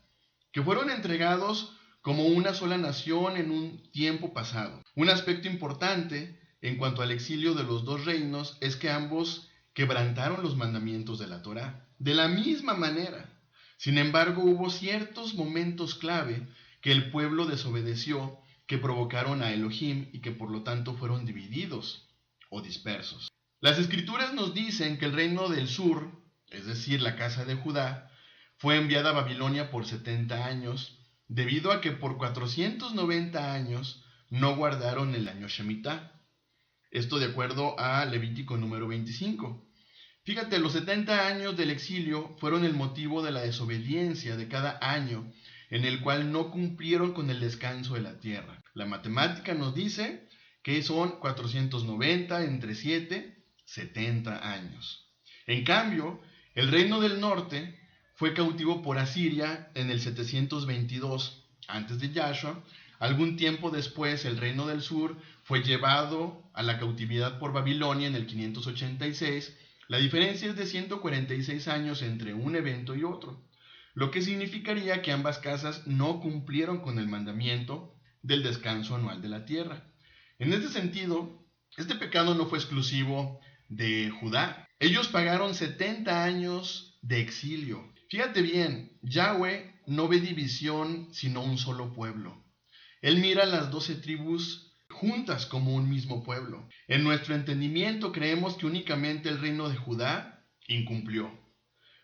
que fueron entregados como una sola nación en un tiempo pasado. Un aspecto importante en cuanto al exilio de los dos reinos es que ambos quebrantaron los mandamientos de la Torá de la misma manera. Sin embargo, hubo ciertos momentos clave que el pueblo desobedeció, que provocaron a Elohim y que por lo tanto fueron divididos o dispersos. Las escrituras nos dicen que el reino del sur, es decir, la casa de Judá, fue enviada a Babilonia por 70 años, debido a que por 490 años no guardaron el año Shemitah. Esto de acuerdo a Levítico número 25. Fíjate, los 70 años del exilio fueron el motivo de la desobediencia de cada año, en el cual no cumplieron con el descanso de la tierra. La matemática nos dice que son 490 entre 7, 70 años. En cambio, el reino del norte fue cautivo por Asiria en el 722 antes de Yahshua. Algún tiempo después, el reino del sur fue llevado a la cautividad por Babilonia en el 586. La diferencia es de 146 años entre un evento y otro, lo que significaría que ambas casas no cumplieron con el mandamiento del descanso anual de la tierra. En este sentido, este pecado no fue exclusivo de Judá. Ellos pagaron 70 años de exilio. Fíjate bien, Yahweh no ve división sino un solo pueblo. Él mira las 12 tribus juntas como un mismo pueblo. En nuestro entendimiento creemos que únicamente el reino de Judá incumplió,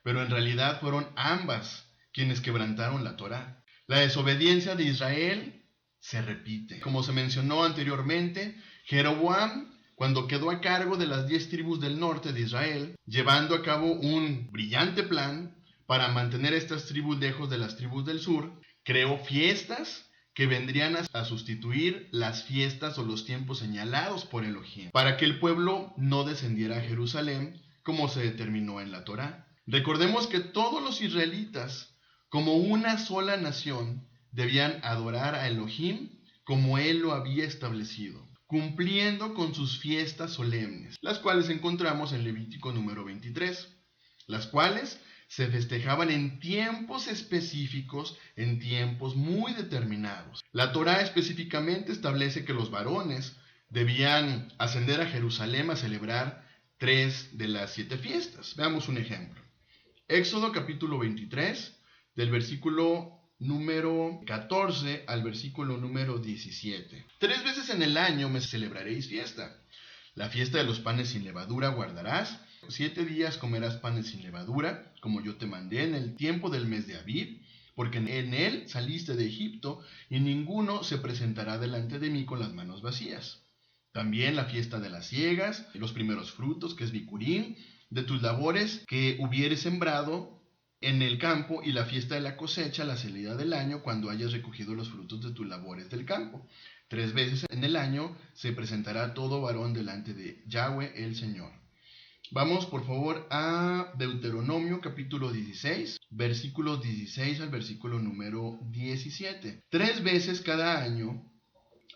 pero en realidad fueron ambas quienes quebrantaron la Torá. La desobediencia de Israel se repite. Como se mencionó anteriormente, Jeroboam, cuando quedó a cargo de las 10 tribus del norte de Israel, llevando a cabo un brillante plan para mantener estas tribus lejos de las tribus del sur, creó fiestas que vendrían a sustituir las fiestas o los tiempos señalados por Elohim, para que el pueblo no descendiera a Jerusalén como se determinó en la Torá. Recordemos que todos los israelitas, como una sola nación, debían adorar a Elohim como él lo había establecido. cumpliendo con sus fiestas solemnes, las cuales encontramos en Levítico número 23, las cuales se festejaban en tiempos específicos, en tiempos muy determinados. La Torá específicamente establece que los varones debían ascender a Jerusalén a celebrar 3 de las 7 fiestas. Veamos un ejemplo. Éxodo capítulo 23, del versículo número 14 al versículo número 17. 3 veces en el año me celebraréis fiesta. La fiesta de los panes sin levadura guardarás. 7 días comerás panes sin levadura, como yo te mandé en el tiempo del mes de Abib, porque en él saliste de Egipto, y ninguno se presentará delante de mí con las manos vacías. También la fiesta de las siegas, los primeros frutos, que es Bicurín, de tus labores que hubieres sembrado en el campo, y la fiesta de la cosecha, la salida del año, cuando hayas recogido los frutos de tus labores del campo. 3 veces en el año se presentará todo varón delante de Yahweh el Señor. Vamos por favor a Deuteronomio capítulo 16, versículos 16 al versículo número 17. 3 veces cada año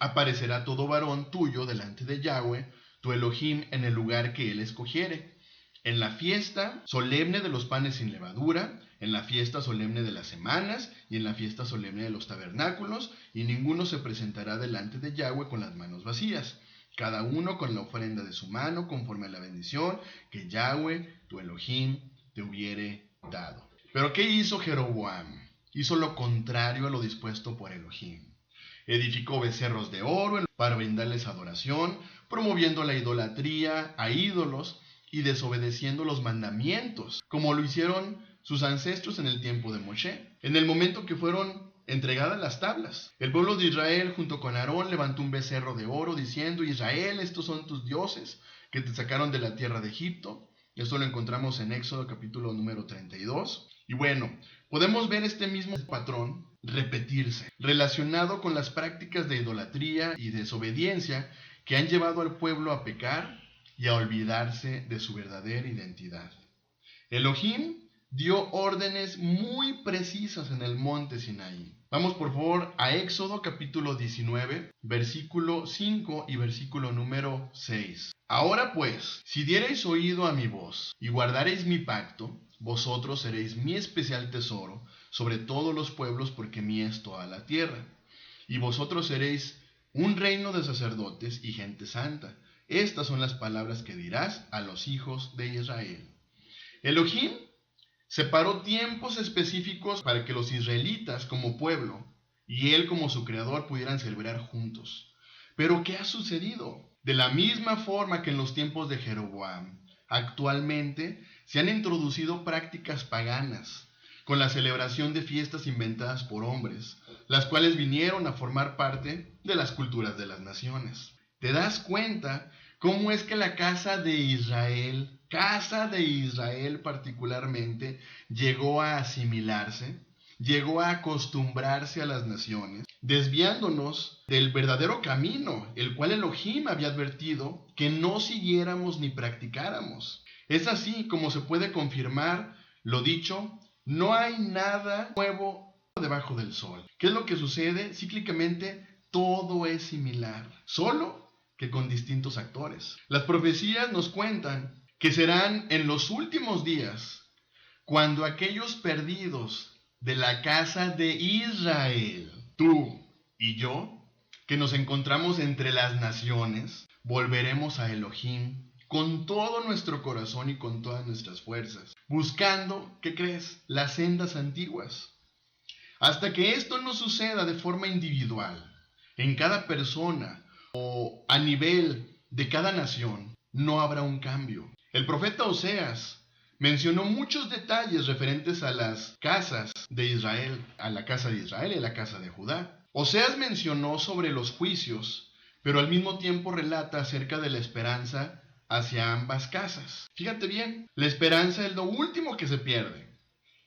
aparecerá todo varón tuyo delante de Yahweh, tu Elohim, en el lugar que él escogiere. En la fiesta solemne de los panes sin levadura, en la fiesta solemne de las semanas y en la fiesta solemne de los tabernáculos, y ninguno se presentará delante de Yahweh con las manos vacías, cada uno con la ofrenda de su mano, conforme a la bendición que Yahweh, tu Elohim, te hubiere dado. Pero ¿qué hizo Jeroboam? Hizo lo contrario a lo dispuesto por Elohim. Edificó becerros de oro para brindarles adoración, promoviendo la idolatría a ídolos y desobedeciendo los mandamientos, como lo hicieron sus ancestros en el tiempo de Moshe, en el momento que fueron entregadas las tablas. El pueblo de Israel junto con Aarón levantó un becerro de oro diciendo: Israel, estos son tus dioses que te sacaron de la tierra de Egipto. Esto lo encontramos en Éxodo capítulo número 32. Y bueno, podemos ver este mismo patrón repetirse, relacionado con las prácticas de idolatría y desobediencia que han llevado al pueblo a pecar y a olvidarse de su verdadera identidad. Elohim dio órdenes muy precisas en el monte Sinaí. Vamos por favor a Éxodo capítulo 19, versículo 5 y versículo número 6. Ahora pues, si diereis oído a mi voz y guardareis mi pacto, vosotros seréis mi especial tesoro sobre todos los pueblos, porque mía es toda la tierra. Y vosotros seréis un reino de sacerdotes y gente santa. Estas son las palabras que dirás a los hijos de Israel. Elohim separó tiempos específicos para que los israelitas como pueblo y él como su creador pudieran celebrar juntos. Pero ¿qué ha sucedido? De la misma forma que en los tiempos de Jeroboam, actualmente se han introducido prácticas paganas con la celebración de fiestas inventadas por hombres, las cuales vinieron a formar parte de las culturas de las naciones. ¿Te das cuenta cómo es que la casa de Israel particularmente, llegó a asimilarse, llegó a acostumbrarse a las naciones, desviándonos del verdadero camino, el cual Elohim había advertido que no siguiéramos ni practicáramos? Es así como se puede confirmar lo dicho: no hay nada nuevo debajo del sol. ¿Qué es lo que sucede? Cíclicamente todo es similar, solo que con distintos actores. Las profecías nos cuentan que serán en los últimos días cuando aquellos perdidos de la casa de Israel, tú y yo, que nos encontramos entre las naciones, volveremos a Elohim con todo nuestro corazón y con todas nuestras fuerzas, buscando, ¿qué crees?, las sendas antiguas. Hasta que esto no suceda de forma individual, en cada persona o a nivel de cada nación, no habrá un cambio. El profeta Oseas mencionó muchos detalles referentes a las casas de Israel, a la casa de Israel y a la casa de Judá. Oseas mencionó sobre los juicios, pero al mismo tiempo relata acerca de la esperanza hacia ambas casas. Fíjate bien, la esperanza es lo último que se pierde.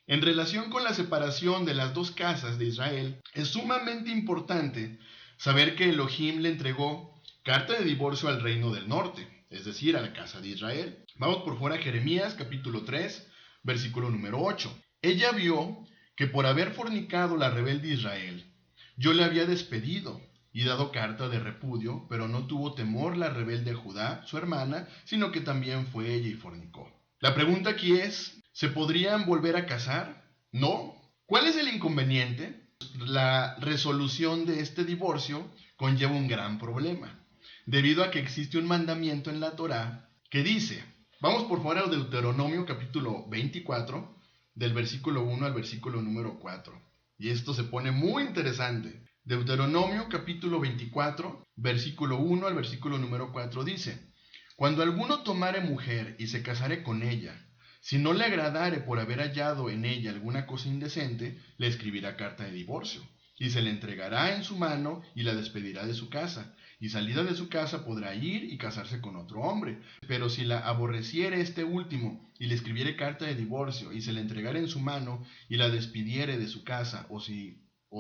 En relación con la separación de las dos casas de Israel, es sumamente importante saber que Elohim le entregó carta de divorcio al reino del norte, es decir, a la casa de Israel. Vamos por fuera a Jeremías capítulo 3, versículo número 8. Ella vio que por haber fornicado la rebelde Israel, yo le había despedido y dado carta de repudio, pero no tuvo temor la rebelde Judá, su hermana, sino que también fue ella y fornicó. La pregunta aquí es, ¿se podrían volver a casar? No. ¿Cuál es el inconveniente? La resolución de este divorcio conlleva un gran problema, debido a que existe un mandamiento en la Torá que dice, vamos por favor al Deuteronomio capítulo 24, del versículo 1 al versículo número 4, y esto se pone muy interesante. Deuteronomio capítulo 24, versículo 1 al versículo número 4 dice, cuando alguno tomare mujer y se casare con ella, si no le agradare por haber hallado en ella alguna cosa indecente, le escribirá carta de divorcio, y se le entregará en su mano y la despedirá de su casa, y salida de su casa podrá ir y casarse con otro hombre. Pero si la aborreciere este último, y le escribiere carta de divorcio, y se le entregare en su mano, y la despidiere de su casa, o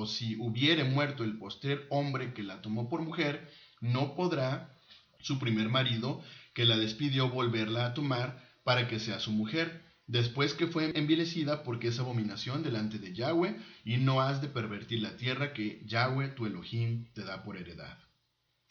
si hubiere muerto el postrer hombre que la tomó por mujer, no podrá su primer marido, que la despidió, volverla a tomar, para que sea su mujer, después que fue envilecida, porque es abominación delante de Yahweh, y no has de pervertir la tierra que Yahweh tu Elohim te da por heredad.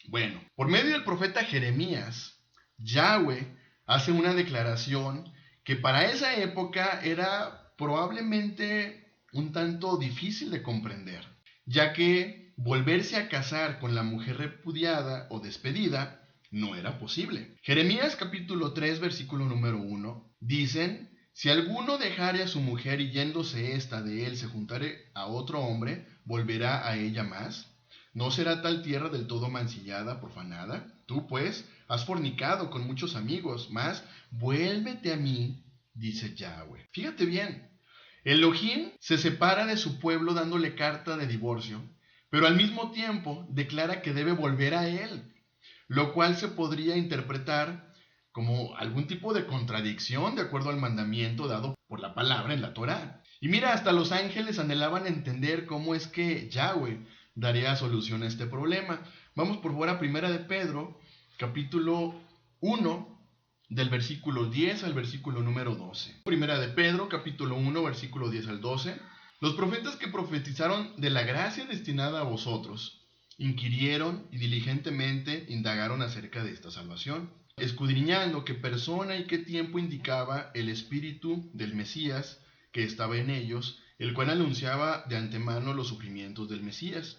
Bueno, por medio del profeta Jeremías, Yahweh hace una declaración que para esa época era probablemente un tanto difícil de comprender, ya que volverse a casar con la mujer repudiada o despedida no era posible. Jeremías capítulo 3 versículo número 1 dicen, si alguno dejare a su mujer y yéndose ésta de él se juntare a otro hombre, ¿volverá a ella más? ¿No será tal tierra del todo mancillada, profanada? Tú, pues, has fornicado con muchos amigos, mas vuélvete a mí, dice Yahweh. Fíjate bien, Elohim se separa de su pueblo dándole carta de divorcio, pero al mismo tiempo declara que debe volver a él, lo cual se podría interpretar como algún tipo de contradicción de acuerdo al mandamiento dado por la palabra en la Torá. Y mira, hasta los ángeles anhelaban entender cómo es que Yahweh daría solución a este problema. Vamos por favor a Primera de Pedro, capítulo 1, del versículo 10 al versículo número 12. Primera de Pedro, capítulo 1, versículo 10 al 12. Los profetas que profetizaron de la gracia destinada a vosotros, inquirieron y diligentemente indagaron acerca de esta salvación, escudriñando qué persona y qué tiempo indicaba el espíritu del Mesías que estaba en ellos, el cual anunciaba de antemano los sufrimientos del Mesías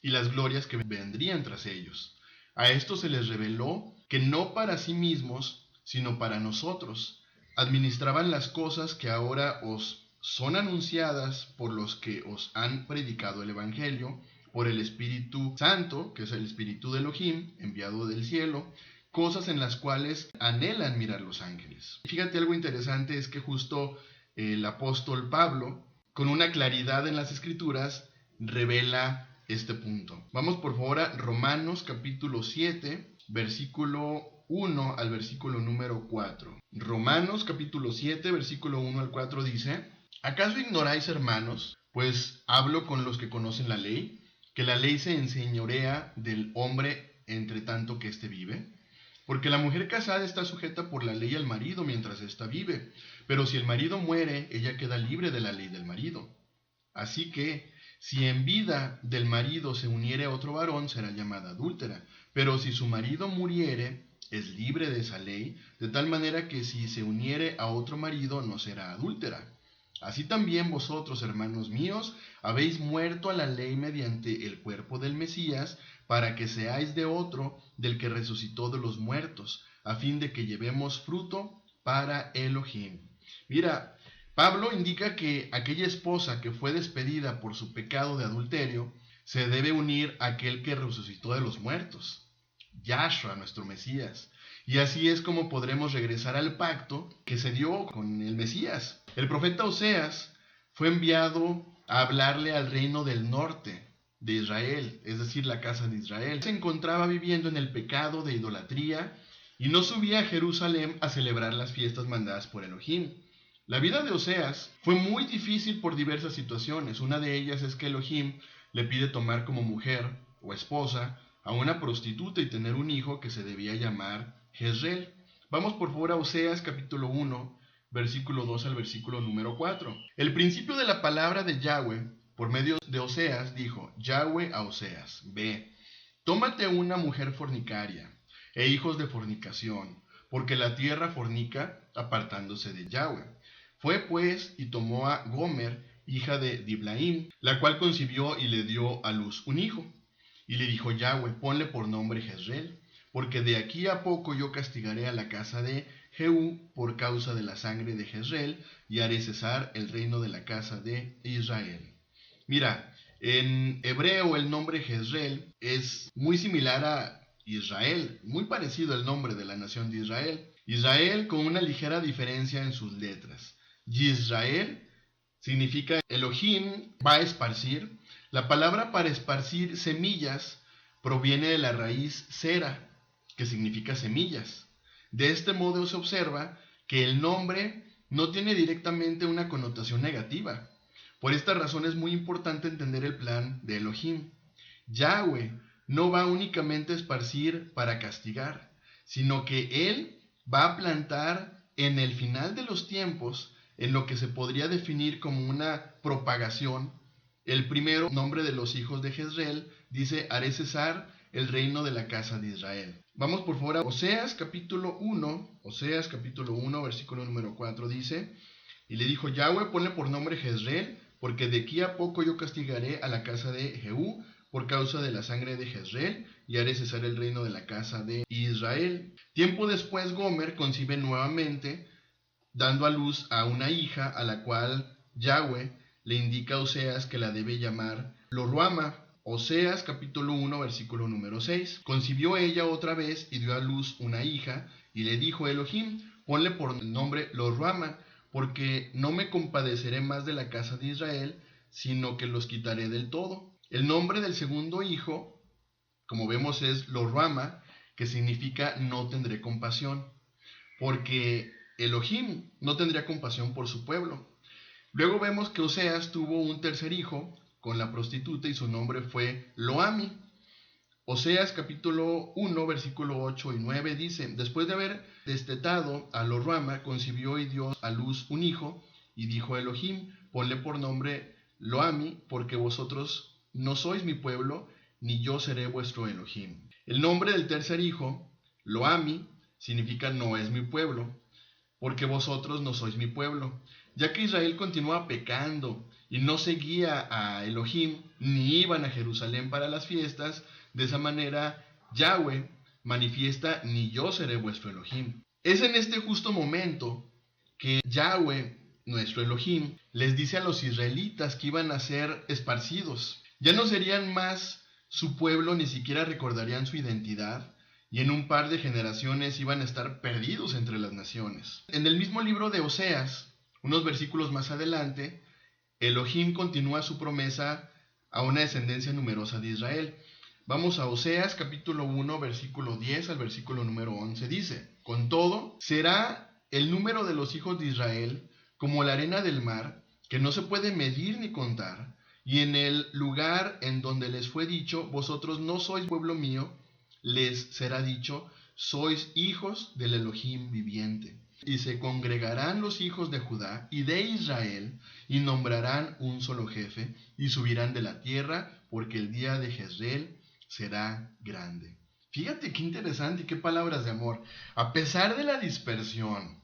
y las glorias que vendrían tras ellos. A esto se les reveló que no para sí mismos, sino para nosotros, administraban las cosas que ahora os son anunciadas por los que os han predicado el Evangelio, por el Espíritu Santo, que es el Espíritu de Elohim, enviado del cielo, cosas en las cuales anhelan mirar los ángeles. Fíjate, algo interesante es que justo el apóstol Pablo, con una claridad en las Escrituras, revela este punto. Vamos por favor a Romanos capítulo 7, versículo 1 al versículo número 4. Romanos capítulo 7, versículo 1 al 4 dice, ¿acaso ignoráis, hermanos, pues hablo con los que conocen la ley, que la ley se enseñorea del hombre entre tanto que éste vive? Porque la mujer casada está sujeta por la ley al marido mientras ésta vive, pero si el marido muere, ella queda libre de la ley del marido. Así que, si en vida del marido se uniere a otro varón, será llamada adúltera, pero si su marido muriere, es libre de esa ley, de tal manera que si se uniere a otro marido, no será adúltera. Así también vosotros, hermanos míos, habéis muerto a la ley mediante el cuerpo del Mesías, para que seáis de otro, del que resucitó de los muertos, a fin de que llevemos fruto para Elohim. Mira, Pablo indica que aquella esposa que fue despedida por su pecado de adulterio, se debe unir a aquel que resucitó de los muertos, Yahshua, nuestro Mesías. Y así es como podremos regresar al pacto que se dio con el Mesías. El profeta Oseas fue enviado a hablarle al reino del norte de Israel, es decir, la casa de Israel. Se encontraba viviendo en el pecado de idolatría y no subía a Jerusalén a celebrar las fiestas mandadas por Elohim. La vida de Oseas fue muy difícil por diversas situaciones. Una de ellas es que Elohim le pide tomar como mujer o esposa a una prostituta y tener un hijo que se debía llamar Jezreel. Vamos por favor a Oseas capítulo 1, versículo 2 al versículo número 4. El principio de la palabra de Yahweh, por medio de Oseas, dijo, Yahweh a Oseas, ve, tómate una mujer fornicaria e hijos de fornicación, porque la tierra fornica apartándose de Yahweh. Fue pues y tomó a Gomer, hija de Diblaim, la cual concibió y le dio a luz un hijo. Y le dijo Yahweh, ponle por nombre Jezreel, porque de aquí a poco yo castigaré a la casa de Jehú por causa de la sangre de Jezreel, y haré cesar el reino de la casa de Israel. Mira, en hebreo el nombre Jezreel es muy similar a Israel, muy parecido al nombre de la nación de Israel. Israel con una ligera diferencia en sus letras. Yisrael significa Elohim va a esparcir. La palabra para esparcir semillas proviene de la raíz sera, que significa semillas. De este modo se observa que el nombre no tiene directamente una connotación negativa. Por esta razón es muy importante entender el plan de Elohim. Yahweh no va únicamente a esparcir para castigar, sino que Él va a plantar en el final de los tiempos, en lo que se podría definir como una propagación. El primero nombre de los hijos de Jezreel dice, haré cesar el reino de la casa de Israel. Vamos por favor a Oseas capítulo 1, versículo número 4 dice, y le dijo Yahweh, ponle por nombre Jezreel, porque de aquí a poco yo castigaré a la casa de Jehú por causa de la sangre de Jezreel, y haré cesar el reino de la casa de Israel. Tiempo después Gomer concibe nuevamente, dando a luz a una hija a la cual Yahweh le indica a Oseas que la debe llamar Lo-ruama. Oseas capítulo 1 versículo número 6. Concibió ella otra vez y dio a luz una hija, y le dijo Elohim, ponle por nombre Lo-ruama, porque no me compadeceré más de la casa de Israel, sino que los quitaré del todo. El nombre del segundo hijo, como vemos, es Lo-ruama, que significa no tendré compasión, porque Elohim no tendría compasión por su pueblo. Luego vemos que Oseas tuvo un tercer hijo con la prostituta y su nombre fue Lo-ami. Oseas capítulo 1 versículo 8 y 9 dice, después de haber destetado a Lo-ruama, concibió y dio a luz un hijo, y dijo Elohim, ponle por nombre Lo-ami, porque vosotros no sois mi pueblo, ni yo seré vuestro Elohim. El nombre del tercer hijo, Lo-ami, significa no es mi pueblo, porque vosotros no sois mi pueblo, ya que Israel continúa pecando y no seguía a Elohim, ni iban a Jerusalén para las fiestas. De esa manera Yahweh manifiesta, ni yo seré vuestro Elohim. Es en este justo momento que Yahweh, nuestro Elohim, les dice a los israelitas que iban a ser esparcidos. Ya no serían más su pueblo, ni siquiera recordarían su identidad, y en un par de generaciones iban a estar perdidos entre las naciones. En el mismo libro de Oseas, unos versículos más adelante, Elohim continúa su promesa a una descendencia numerosa de Israel. Vamos a Oseas capítulo 1, versículo 10 al versículo número 11. Dice, con todo, será el número de los hijos de Israel como la arena del mar, que no se puede medir ni contar, y en el lugar en donde les fue dicho, vosotros no sois pueblo mío, les será dicho, sois hijos del Elohim viviente. Y se congregarán los hijos de Judá y de Israel, y nombrarán un solo jefe, y subirán de la tierra, porque el día de Jezreel será grande. Fíjate qué interesante y qué palabras de amor. A pesar de la dispersión,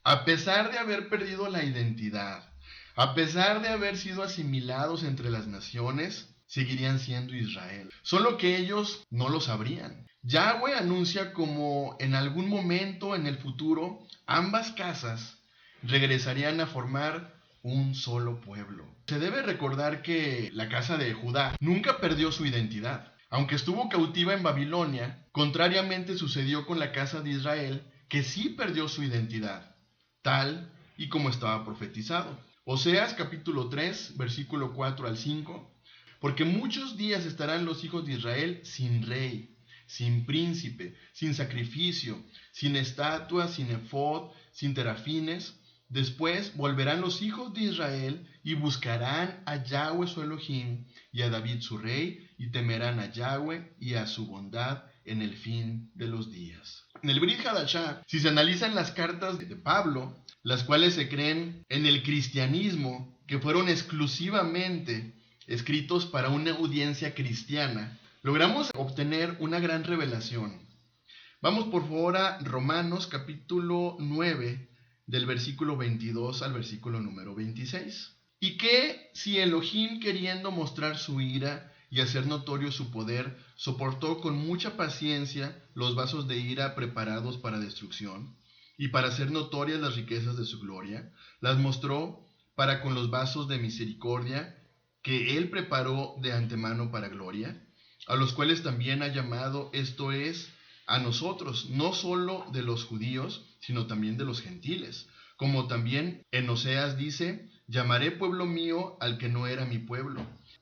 a pesar de haber perdido la identidad, a pesar de haber sido asimilados entre las naciones, seguirían siendo Israel. Solo que ellos no lo sabrían. Yahweh anuncia como en algún momento en el futuro ambas casas regresarían a formar un solo pueblo. Se debe recordar que la casa de Judá nunca perdió su identidad. Aunque estuvo cautiva en Babilonia, contrariamente sucedió con la casa de Israel, que sí perdió su identidad, tal y como estaba profetizado. Oseas capítulo 3, versículo 4 al 5. Porque muchos días estarán los hijos de Israel sin rey, sin príncipe, sin sacrificio, sin estatua, sin efod, sin terafines. Después volverán los hijos de Israel y buscarán a Yahweh su Elohim y a David su rey, y temerán a Yahweh y a su bondad en el fin de los días. En el Brit Hadashah, si se analizan las cartas de Pablo, las cuales se creen en el cristianismo, que fueron exclusivamente escritos para una audiencia cristiana, logramos obtener una gran revelación. Vamos por favor a Romanos capítulo 9, del versículo 22 al versículo número 26. Y que si Elohim, queriendo mostrar su ira y hacer notorio su poder, soportó con mucha paciencia los vasos de ira preparados para destrucción, y para hacer notorias las riquezas de su gloria, las mostró para con los vasos de misericordia que él preparó de antemano para gloria, a los cuales también ha llamado, esto es, a nosotros, no solo de los judíos, sino también de los gentiles. Como también en Oseas dice, llamaré pueblo mío al que no era mi pueblo,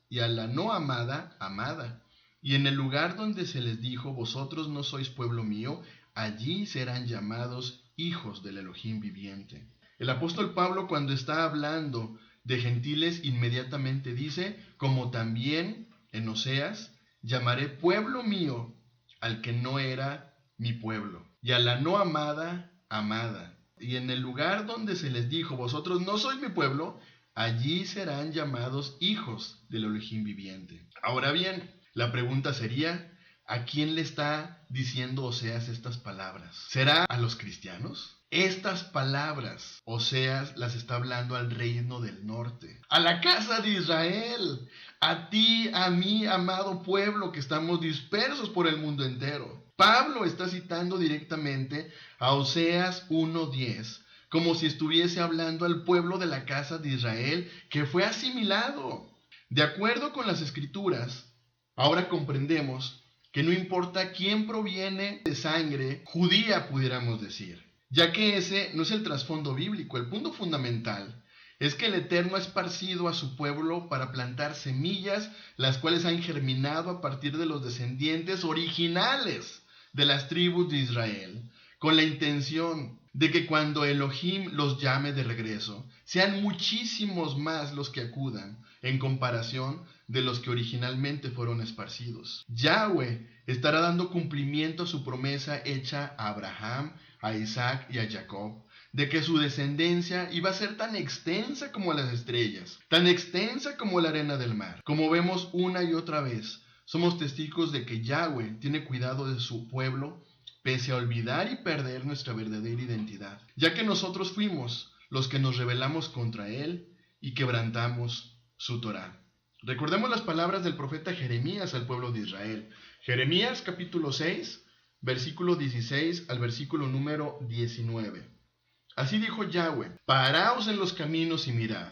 y a la no amada, amada. Y en el lugar donde se les dijo, vosotros no sois pueblo mío, allí serán llamados hijos del Elohim viviente. El apóstol Pablo, cuando está hablando de gentiles, inmediatamente dice, como también en Oseas, llamaré pueblo mío al que no era mi pueblo, y a la no amada, amada. Y en el lugar donde se les dijo, vosotros no sois mi pueblo, allí serán llamados hijos del Elohim viviente. Ahora bien, la pregunta sería, ¿a quién le está diciendo Oseas estas palabras? ¿Será a los cristianos? Estas palabras, Oseas las está hablando al reino del norte, a la casa de Israel, a ti, a mí, amado pueblo que estamos dispersos por el mundo entero. Pablo está citando directamente a Oseas 1:10, como si estuviese hablando al pueblo de la casa de Israel que fue asimilado. De acuerdo con las escrituras, ahora comprendemos que no importa quién proviene de sangre judía, pudiéramos decir, ya que ese no es el trasfondo bíblico. El punto fundamental es que el Eterno ha esparcido a su pueblo para plantar semillas, las cuales han germinado a partir de los descendientes originales de las tribus de Israel, con la intención de que cuando Elohim los llame de regreso, sean muchísimos más los que acudan en comparación de los que originalmente fueron esparcidos. Yahweh estará dando cumplimiento a su promesa hecha a Abraham, a Isaac y a Jacob, de que su descendencia iba a ser tan extensa como las estrellas, tan extensa como la arena del mar. Como vemos una y otra vez, somos testigos de que Yahweh tiene cuidado de su pueblo, pese a olvidar y perder nuestra verdadera identidad, ya que nosotros fuimos los que nos rebelamos contra él y quebrantamos su Torá. Recordemos las palabras del profeta Jeremías al pueblo de Israel. Jeremías capítulo 6, versículo 16 al versículo número 19. Así dijo Yahweh, paraos en los caminos y mirad,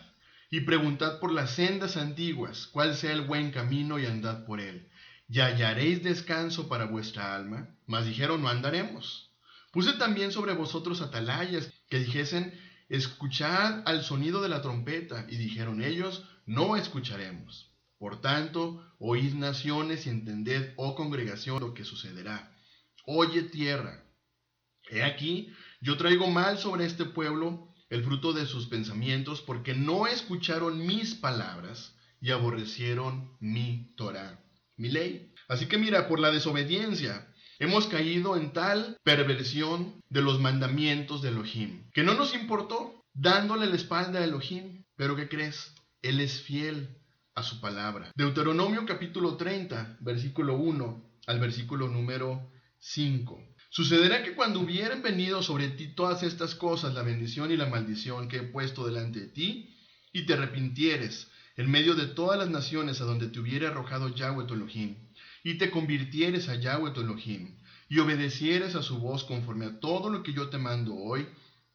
y preguntad por las sendas antiguas, cuál sea el buen camino, y andad por él. Y hallaréis descanso para vuestra alma. Mas dijeron, no andaremos. Puse también sobre vosotros atalayas, que dijesen, escuchad al sonido de la trompeta. Y dijeron ellos, no escucharemos. Por tanto, oíd naciones y entended, oh congregación, lo que sucederá. Oye tierra, he aquí, yo traigo mal sobre este pueblo, el fruto de sus pensamientos, porque no escucharon mis palabras y aborrecieron mi Torá, mi ley. Así que mira, por la desobediencia hemos caído en tal perversión de los mandamientos de Elohim, que no nos importó, dándole la espalda a Elohim. Pero ¿qué crees? Él es fiel a su palabra. Deuteronomio capítulo 30, versículo 1 al versículo número 5. Sucederá que cuando hubieren venido sobre ti todas estas cosas, la bendición y la maldición que he puesto delante de ti, y te arrepintieres en medio de todas las naciones a donde te hubiere arrojado Yahweh tu Elohim, y te convirtieres a Yahweh tu Elohim, y obedecieres a su voz conforme a todo lo que yo te mando hoy,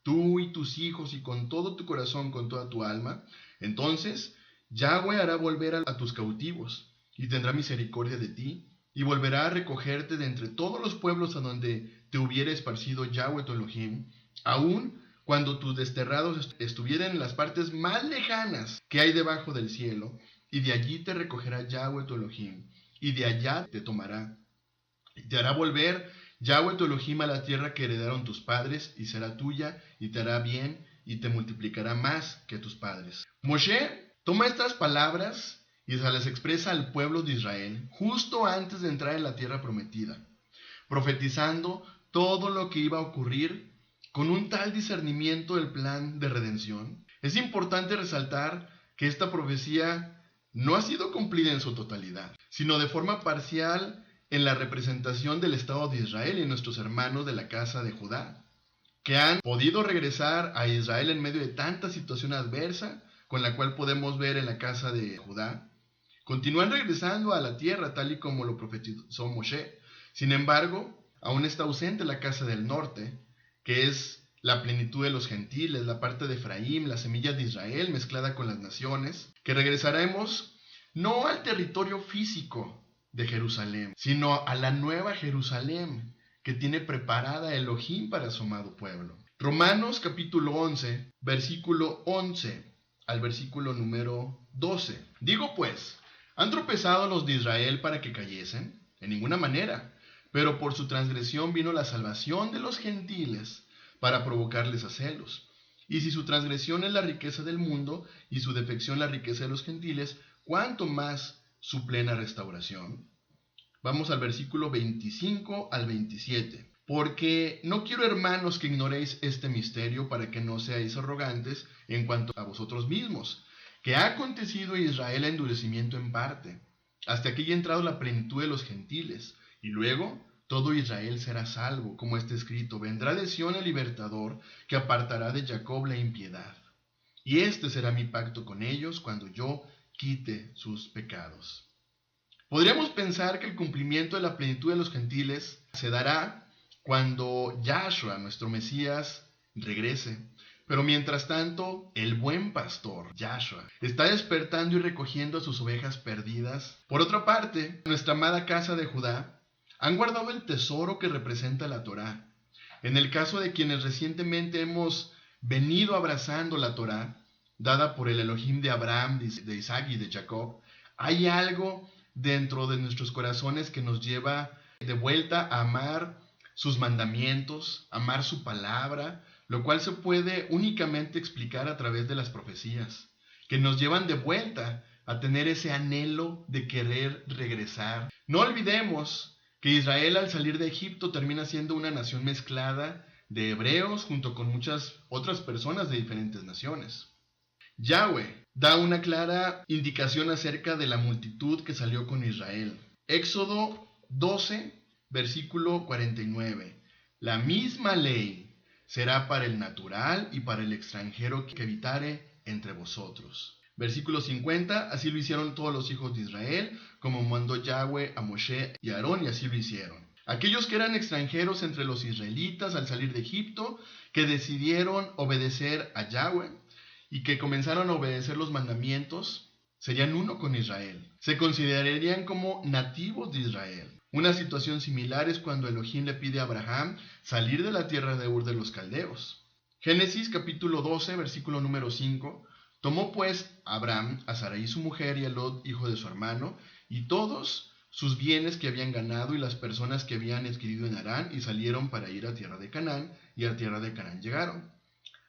tú y tus hijos, y con todo tu corazón, con toda tu alma, entonces Yahweh hará volver a tus cautivos, y tendrá misericordia de ti, y volverá a recogerte de entre todos los pueblos a donde te hubiere esparcido Yahweh tu Elohim, aun cuando tus desterrados estuvieran en las partes más lejanas que hay debajo del cielo, y de allí te recogerá Yahweh tu Elohim, y de allá te tomará, y te hará volver Yahweh tu Elohim a la tierra que heredaron tus padres, y será tuya, y te hará bien, y te multiplicará más que tus padres. Moshe toma estas palabras y se las expresa al pueblo de Israel justo antes de entrar en la tierra prometida, profetizando todo lo que iba a ocurrir con un tal discernimiento del plan de redención. Es importante resaltar que esta profecía no ha sido cumplida en su totalidad, sino de forma parcial en la representación del Estado de Israel y nuestros hermanos de la casa de Judá, que han podido regresar a Israel en medio de tanta situación adversa, con la cual podemos ver en la casa de Judá. Continúan regresando a la tierra tal y como lo profetizó Moshe. Sin embargo, aún está ausente la casa del norte, que es la plenitud de los gentiles, la parte de Efraín, la semilla de Israel mezclada con las naciones, que regresaremos no al territorio físico de Jerusalén, sino a la nueva Jerusalén que tiene preparada Elohim para su amado pueblo. Romanos capítulo 11, versículo 11 al versículo número 12. Digo pues, ¿han tropezado los de Israel para que cayesen? En ninguna manera. Pero por su transgresión vino la salvación de los gentiles para provocarles a celos. Y si su transgresión es la riqueza del mundo y su defección la riqueza de los gentiles, ¿cuánto más su plena restauración? Vamos al versículo 25 al 27. Porque no quiero, hermanos, que ignoréis este misterio para que no seáis arrogantes en cuanto a vosotros mismos, que ha acontecido a Israel endurecimiento en parte, hasta que haya entrado la plenitud de los gentiles, y luego todo Israel será salvo, como está escrito, vendrá de Sión el libertador, que apartará de Jacob la impiedad. Y este será mi pacto con ellos cuando yo quite sus pecados. Podríamos pensar que el cumplimiento de la plenitud de los gentiles se dará cuando Yahshua, nuestro Mesías, regrese. Pero mientras tanto, el buen pastor, Yahshua, está despertando y recogiendo a sus ovejas perdidas. Por otra parte, nuestra amada casa de Judá han guardado el tesoro que representa la Torá. En el caso de quienes recientemente hemos venido abrazando la Torá, dada por el Elohim de Abraham, de Isaac y de Jacob, hay algo dentro de nuestros corazones que nos lleva de vuelta a amar sus mandamientos, amar su palabra, lo cual se puede únicamente explicar a través de las profecías, que nos llevan de vuelta a tener ese anhelo de querer regresar. No olvidemos que Israel al salir de Egipto termina siendo una nación mezclada de hebreos junto con muchas otras personas de diferentes naciones. Yahweh da una clara indicación acerca de la multitud que salió con Israel. Éxodo 12, versículo 49. La misma ley será para el natural y para el extranjero que habitare entre vosotros. Versículo 50. Así lo hicieron todos los hijos de Israel, como mandó Yahweh a Moshe y a Aarón, y así lo hicieron. Aquellos que eran extranjeros entre los israelitas al salir de Egipto, que decidieron obedecer a Yahweh, y que comenzaron a obedecer los mandamientos, serían uno con Israel. Se considerarían como nativos de Israel. Una situación similar es cuando Elohim le pide a Abraham salir de la tierra de Ur de los Caldeos. Génesis capítulo 12, versículo número 5. Tomó pues Abraham a Sarai su mujer y a Lot, hijo de su hermano, y todos sus bienes que habían ganado y las personas que habían adquirido en Harán, y salieron para ir a tierra de Canaán, y a tierra de Canaán llegaron.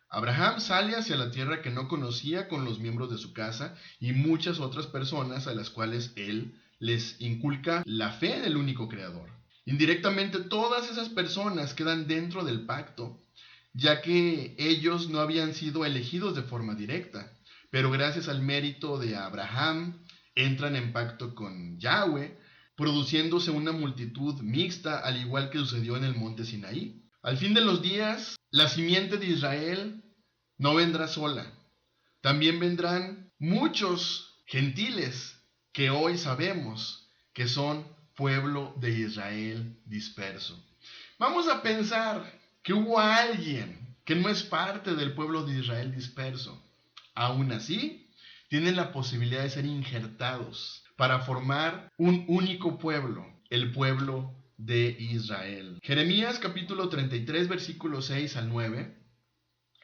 Abraham sale hacia la tierra que no conocía con los miembros de su casa y muchas otras personas a las cuales él les inculca la fe en el único creador. Indirectamente todas esas personas quedan dentro del pacto, ya que ellos no habían sido elegidos de forma directa, pero gracias al mérito de Abraham entran en pacto con Yahweh, produciéndose una multitud mixta, al igual que sucedió en el monte Sinaí. Al fin de los días, la simiente de Israel no vendrá sola. También vendrán muchos gentiles que hoy sabemos que son pueblo de Israel disperso. Vamos a pensar que hubo alguien que no es parte del pueblo de Israel disperso. Aún así, tienen la posibilidad de ser injertados para formar un único pueblo, el pueblo de Israel. Jeremías capítulo 33, versículos 6 al 9.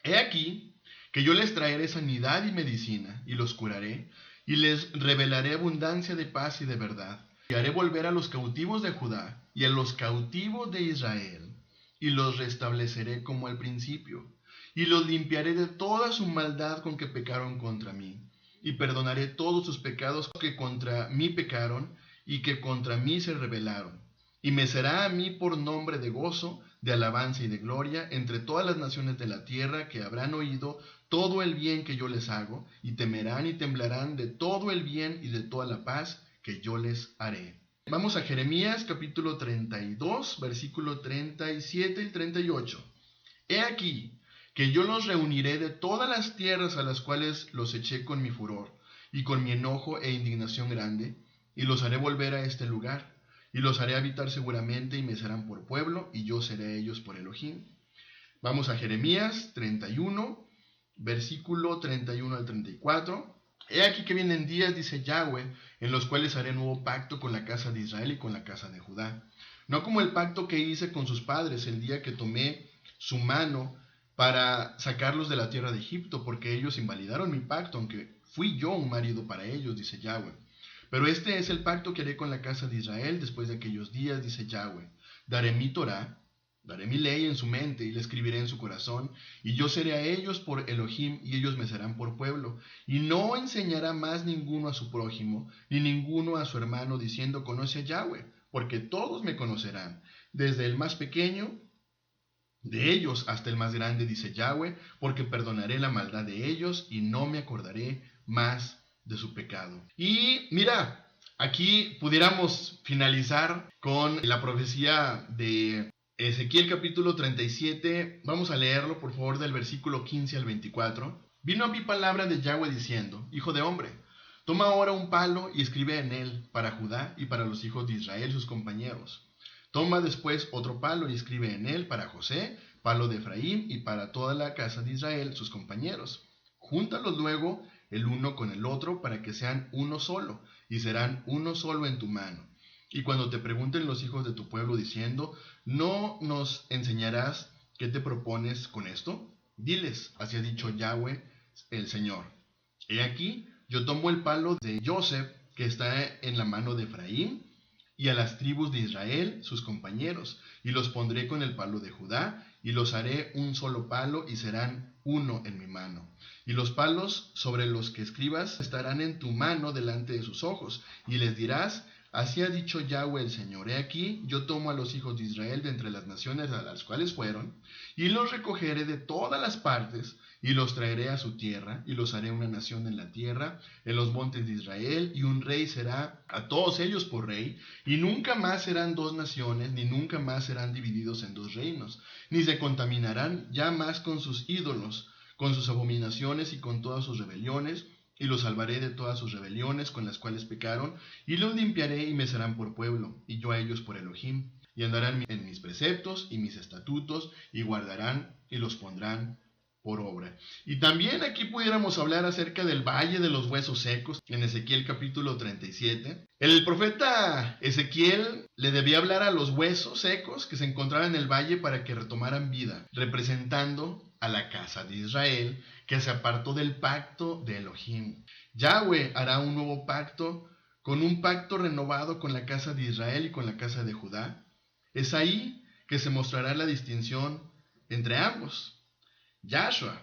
He aquí que yo les traeré sanidad y medicina, y los curaré, y les revelaré abundancia de paz y de verdad. Y haré volver a los cautivos de Judá y a los cautivos de Israel, y los restableceré como al principio, y los limpiaré de toda su maldad con que pecaron contra mí, y perdonaré todos sus pecados que contra mí pecaron y que contra mí se rebelaron. Y me será a mí por nombre de gozo de alabanza y de gloria entre todas las naciones de la tierra, que habrán oído todo el bien que yo les hago, y temerán y temblarán de todo el bien y de toda la paz que yo les haré. Vamos a Jeremías capítulo 32, versículo 37 y 38. He aquí que yo los reuniré de todas las tierras a las cuales los eché con mi furor y con mi enojo e indignación grande, y los haré volver a este lugar, y los haré habitar seguramente, y me serán por pueblo, y yo seré a ellos por Elohim. Vamos a Jeremías 31, versículo 31 al 34. He aquí que vienen días, dice Yahweh, en los cuales haré nuevo pacto con la casa de Israel y con la casa de Judá. No como el pacto que hice con sus padres el día que tomé su mano para sacarlos de la tierra de Egipto, porque ellos invalidaron mi pacto, aunque fui yo un marido para ellos, dice Yahweh. Pero este es el pacto que haré con la casa de Israel después de aquellos días, dice Yahweh. Daré mi Torah, daré mi ley en su mente y la escribiré en su corazón, y yo seré a ellos por Elohim, y ellos me serán por pueblo. Y no enseñará más ninguno a su prójimo, ni ninguno a su hermano, diciendo, conoce a Yahweh, porque todos me conocerán, desde el más pequeño de ellos hasta el más grande, dice Yahweh, porque perdonaré la maldad de ellos y no me acordaré más de su pecado. Y mira, aquí pudiéramos finalizar con la profecía de Ezequiel capítulo 37. Vamos a leerlo, por favor, del versículo 15 al 24. Vino a mí palabra de Yahweh diciendo, hijo de hombre, toma ahora un palo y escribe en él para Judá y para los hijos de Israel sus compañeros. Toma después otro palo y escribe en él para José, palo de Efraín, y para toda la casa de Israel, sus compañeros. Júntalos luego el uno con el otro para que sean uno solo, y serán uno solo en tu mano. Y cuando te pregunten los hijos de tu pueblo diciendo, ¿no nos enseñarás qué te propones con esto? Diles, así ha dicho Yahweh el Señor. He aquí, yo tomo el palo de Joseph que está en la mano de Efraín, y a las tribus de Israel, sus compañeros, y los pondré con el palo de Judá, y los haré un solo palo, y serán uno en mi mano. Y los palos sobre los que escribas estarán en tu mano delante de sus ojos, y les dirás, así ha dicho Yahweh el Señor, he aquí, yo tomo a los hijos de Israel de entre las naciones a las cuales fueron, y los recogeré de todas las partes, y los traeré a su tierra, y los haré una nación en la tierra, en los montes de Israel, y un rey será a todos ellos por rey, y nunca más serán dos naciones, ni nunca más serán divididos en dos reinos, ni se contaminarán ya más con sus ídolos, con sus abominaciones y con todas sus rebeliones, y los salvaré de todas sus rebeliones con las cuales pecaron, y los limpiaré y me serán por pueblo, y yo a ellos por Elohim, y andarán en mis preceptos y mis estatutos, y guardarán y los pondrán por obra. Y también aquí pudiéramos hablar acerca del valle de los huesos secos, en Ezequiel capítulo 37. El profeta Ezequiel le debía hablar a los huesos secos que se encontraban en el valle para que retomaran vida, representando a la casa de Israel, que se apartó del pacto de Elohim. Yahweh hará un nuevo pacto, con un pacto renovado con la casa de Israel y con la casa de Judá. Es ahí que se mostrará la distinción entre ambos. Yahshua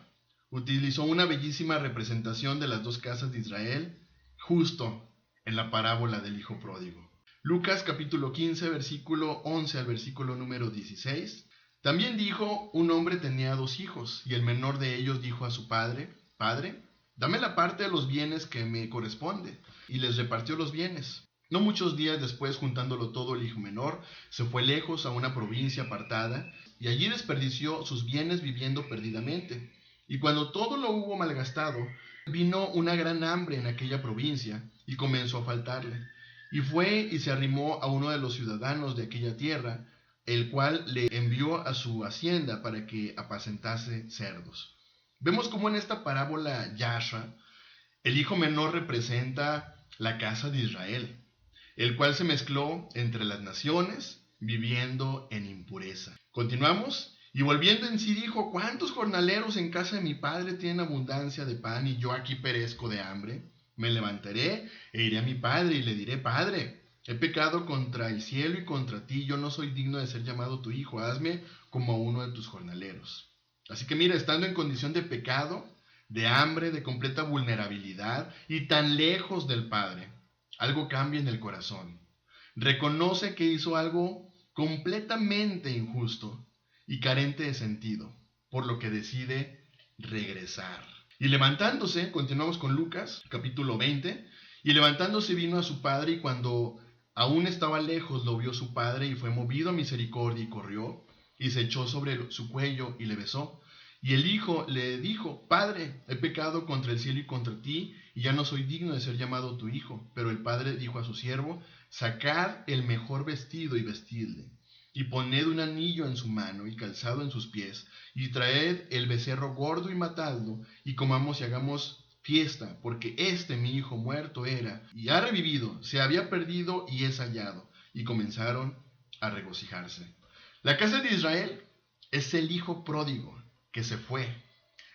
utilizó una bellísima representación de las dos casas de Israel justo en la parábola del hijo pródigo. Lucas capítulo 15, versículo 11 al versículo número 16. También dijo, un hombre tenía dos hijos, y el menor de ellos dijo a su padre, Padre, dame la parte de los bienes que me corresponde, y les repartió los bienes. No muchos días después, juntándolo todo, el hijo menor se fue lejos a una provincia apartada, y allí desperdició sus bienes viviendo perdidamente. Y cuando todo lo hubo malgastado, vino una gran hambre en aquella provincia, y comenzó a faltarle. Y fue y se arrimó a uno de los ciudadanos de aquella tierra, el cual le envió a su hacienda para que apacentase cerdos. Vemos cómo en esta parábola Yahshua, el hijo menor representa la casa de Israel, el cual se mezcló entre las naciones, viviendo en impureza. Continuamos. Y volviendo en sí dijo, ¿cuántos jornaleros en casa de mi padre tienen abundancia de pan y yo aquí perezco de hambre? Me levantaré e iré a mi padre y le diré, Padre, he pecado contra el cielo y contra ti, yo no soy digno de ser llamado tu hijo, hazme como a uno de tus jornaleros. Así que mira, estando en condición de pecado, de hambre, de completa vulnerabilidad y tan lejos del Padre, algo cambia en el corazón. Reconoce que hizo algo completamente injusto y carente de sentido, por lo que decide regresar. Y levantándose, continuamos con Lucas, capítulo 20, y levantándose vino a su padre, y cuando aún estaba lejos lo vio su padre, y fue movido a misericordia, y corrió, y se echó sobre su cuello, y le besó. Y el hijo le dijo: Padre, he pecado contra el cielo y contra ti, y ya no soy digno de ser llamado tu hijo. Pero el padre dijo a su siervo: Sacad el mejor vestido y vestidle, y poned un anillo en su mano y calzado en sus pies, y traed el becerro gordo y matadlo, y comamos y hagamos fiesta, porque mi hijo muerto era, y ha revivido, se había perdido y es hallado. Y comenzaron a regocijarse. La casa de Israel es el hijo pródigo que se fue.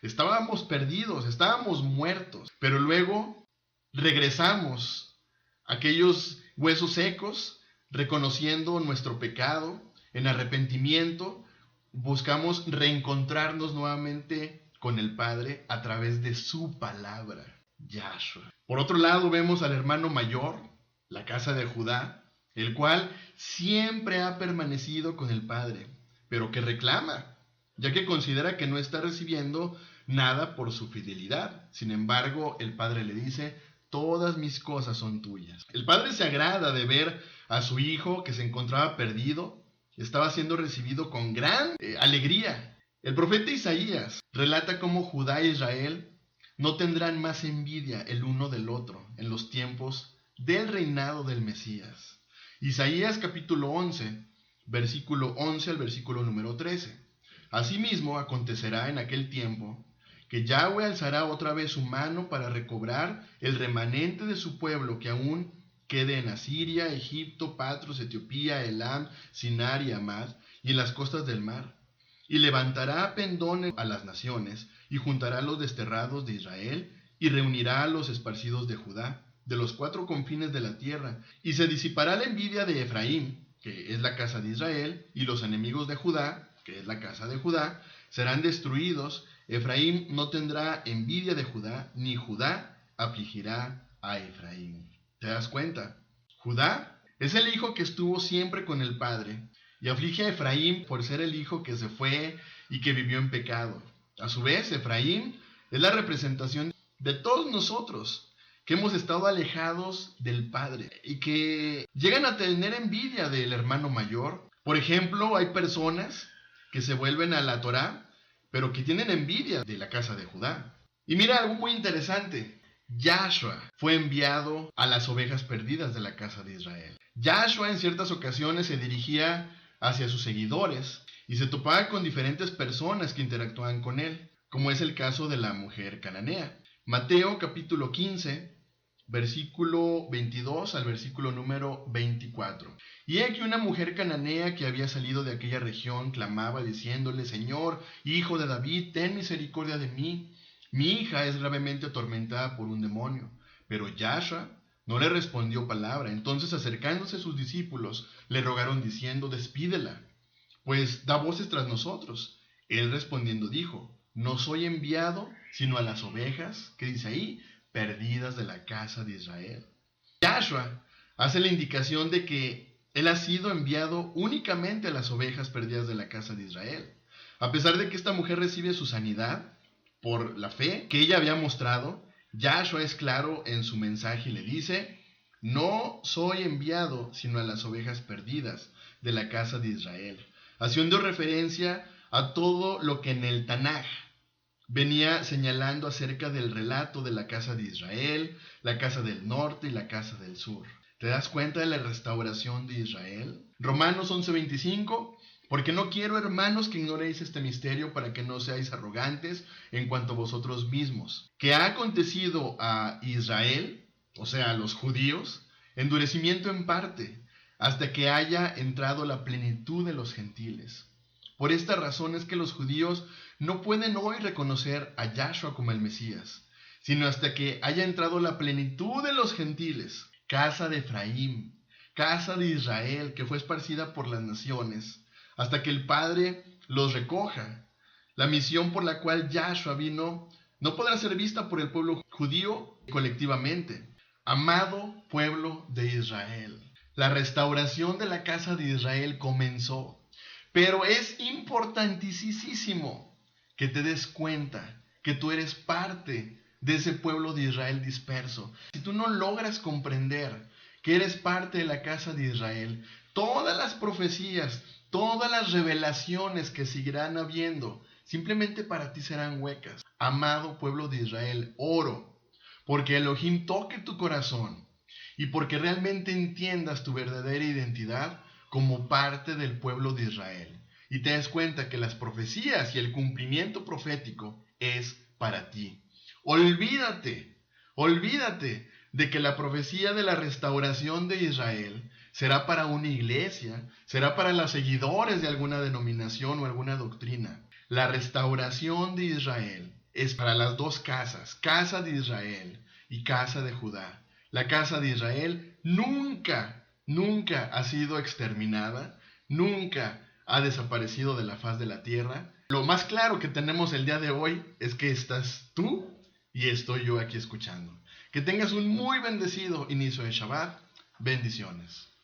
Estábamos perdidos, estábamos muertos, pero luego regresamos, aquellos huesos secos, reconociendo nuestro pecado, en arrepentimiento, buscamos reencontrarnos nuevamente con el Padre a través de su palabra, Yahshua. Por otro lado, vemos al hermano mayor, la casa de Judá, el cual siempre ha permanecido con el Padre, pero que reclama, ya que considera que no está recibiendo nada por su fidelidad. Sin embargo, el padre le dice: todas mis cosas son tuyas. El padre se agrada de ver a su hijo que se encontraba perdido, estaba siendo recibido con gran alegría. El profeta Isaías relata cómo Judá e Israel no tendrán más envidia el uno del otro en los tiempos del reinado del Mesías. Isaías capítulo 11, versículo 11 al versículo número 13. Asimismo, acontecerá en aquel tiempo que Yahweh alzará otra vez su mano para recobrar el remanente de su pueblo que aún quede en Asiria, Egipto, Patros, Etiopía, Elam, Sinar y Amad, y en las costas del mar. Y levantará pendones a las naciones, y juntará a los desterrados de Israel, y reunirá a los esparcidos de Judá, de los 4 confines de la tierra, y se disipará la envidia de Efraín, que es la casa de Israel, y los enemigos de Judá, que es la casa de Judá, serán destruidos. Efraín no tendrá envidia de Judá, ni Judá afligirá a Efraín. ¿Te das cuenta? Judá es el hijo que estuvo siempre con el padre, y aflige a Efraín por ser el hijo que se fue y que vivió en pecado. A su vez, Efraín es la representación de todos nosotros, que hemos estado alejados del Padre y que llegan a tener envidia del hermano mayor. Por ejemplo, hay personas que se vuelven a la Torá, pero que tienen envidia de la casa de Judá. Y mira algo muy interesante: Yahshua fue enviado a las ovejas perdidas de la casa de Israel. Yahshua en ciertas ocasiones se dirigía hacia sus seguidores y se topaba con diferentes personas que interactuaban con él, como es el caso de la mujer cananea. Mateo capítulo 15, versículo 22 al versículo número 24. Y he aquí una mujer cananea que había salido de aquella región clamaba diciéndole: Señor, hijo de David, ten misericordia de mí. Mi hija es gravemente atormentada por un demonio. Pero Yahshua no le respondió palabra. Entonces, acercándose sus discípulos, le rogaron diciendo: Despídela, pues da voces tras nosotros. Él respondiendo dijo: No soy enviado sino a las ovejas, que dice ahí, perdidas de la casa de Israel. Yahshua hace la indicación de que él ha sido enviado únicamente a las ovejas perdidas de la casa de Israel. A pesar de que esta mujer recibe su sanidad por la fe que ella había mostrado, Yahshua es claro en su mensaje y le dice: no soy enviado sino a las ovejas perdidas de la casa de Israel, haciendo referencia a todo lo que en el Tanaj venía señalando acerca del relato de la casa de Israel, la casa del norte y la casa del sur. ¿Te das cuenta de la restauración de Israel? Romanos 11:25, porque no quiero, hermanos, que ignoréis este misterio, para que no seáis arrogantes en cuanto a vosotros mismos, que ha acontecido a Israel, o sea, a los judíos, endurecimiento en parte, hasta que haya entrado la plenitud de los gentiles. Por esta razón es que los judíos no pueden hoy reconocer a Yahshua como el Mesías, sino hasta que haya entrado la plenitud de los gentiles, casa de Efraín, casa de Israel, que fue esparcida por las naciones, hasta que el Padre los recoja. La misión por la cual Yahshua vino no podrá ser vista por el pueblo judío colectivamente. Amado pueblo de Israel, la restauración de la casa de Israel comenzó, Pero es importantísimo que te des cuenta que tú eres parte de ese pueblo de Israel disperso. Si tú no logras comprender que eres parte de la casa de Israel, todas las profecías, todas las revelaciones que seguirán habiendo, simplemente para ti serán huecas. Amado pueblo de Israel, oro porque Elohim toque tu corazón y porque realmente entiendas tu verdadera identidad como parte del pueblo de Israel. Y te des cuenta que las profecías y el cumplimiento profético es para ti. Olvídate de que la profecía de la restauración de Israel será para una iglesia, será para los seguidores de alguna denominación o alguna doctrina. La restauración de Israel es para las dos casas, casa de Israel y casa de Judá. La casa de Israel nunca ha sido exterminada, nunca ha desaparecido de la faz de la tierra. Lo más claro que tenemos el día de hoy es que estás tú y estoy yo aquí escuchando. Que tengas un muy bendecido inicio de Shabbat. Bendiciones.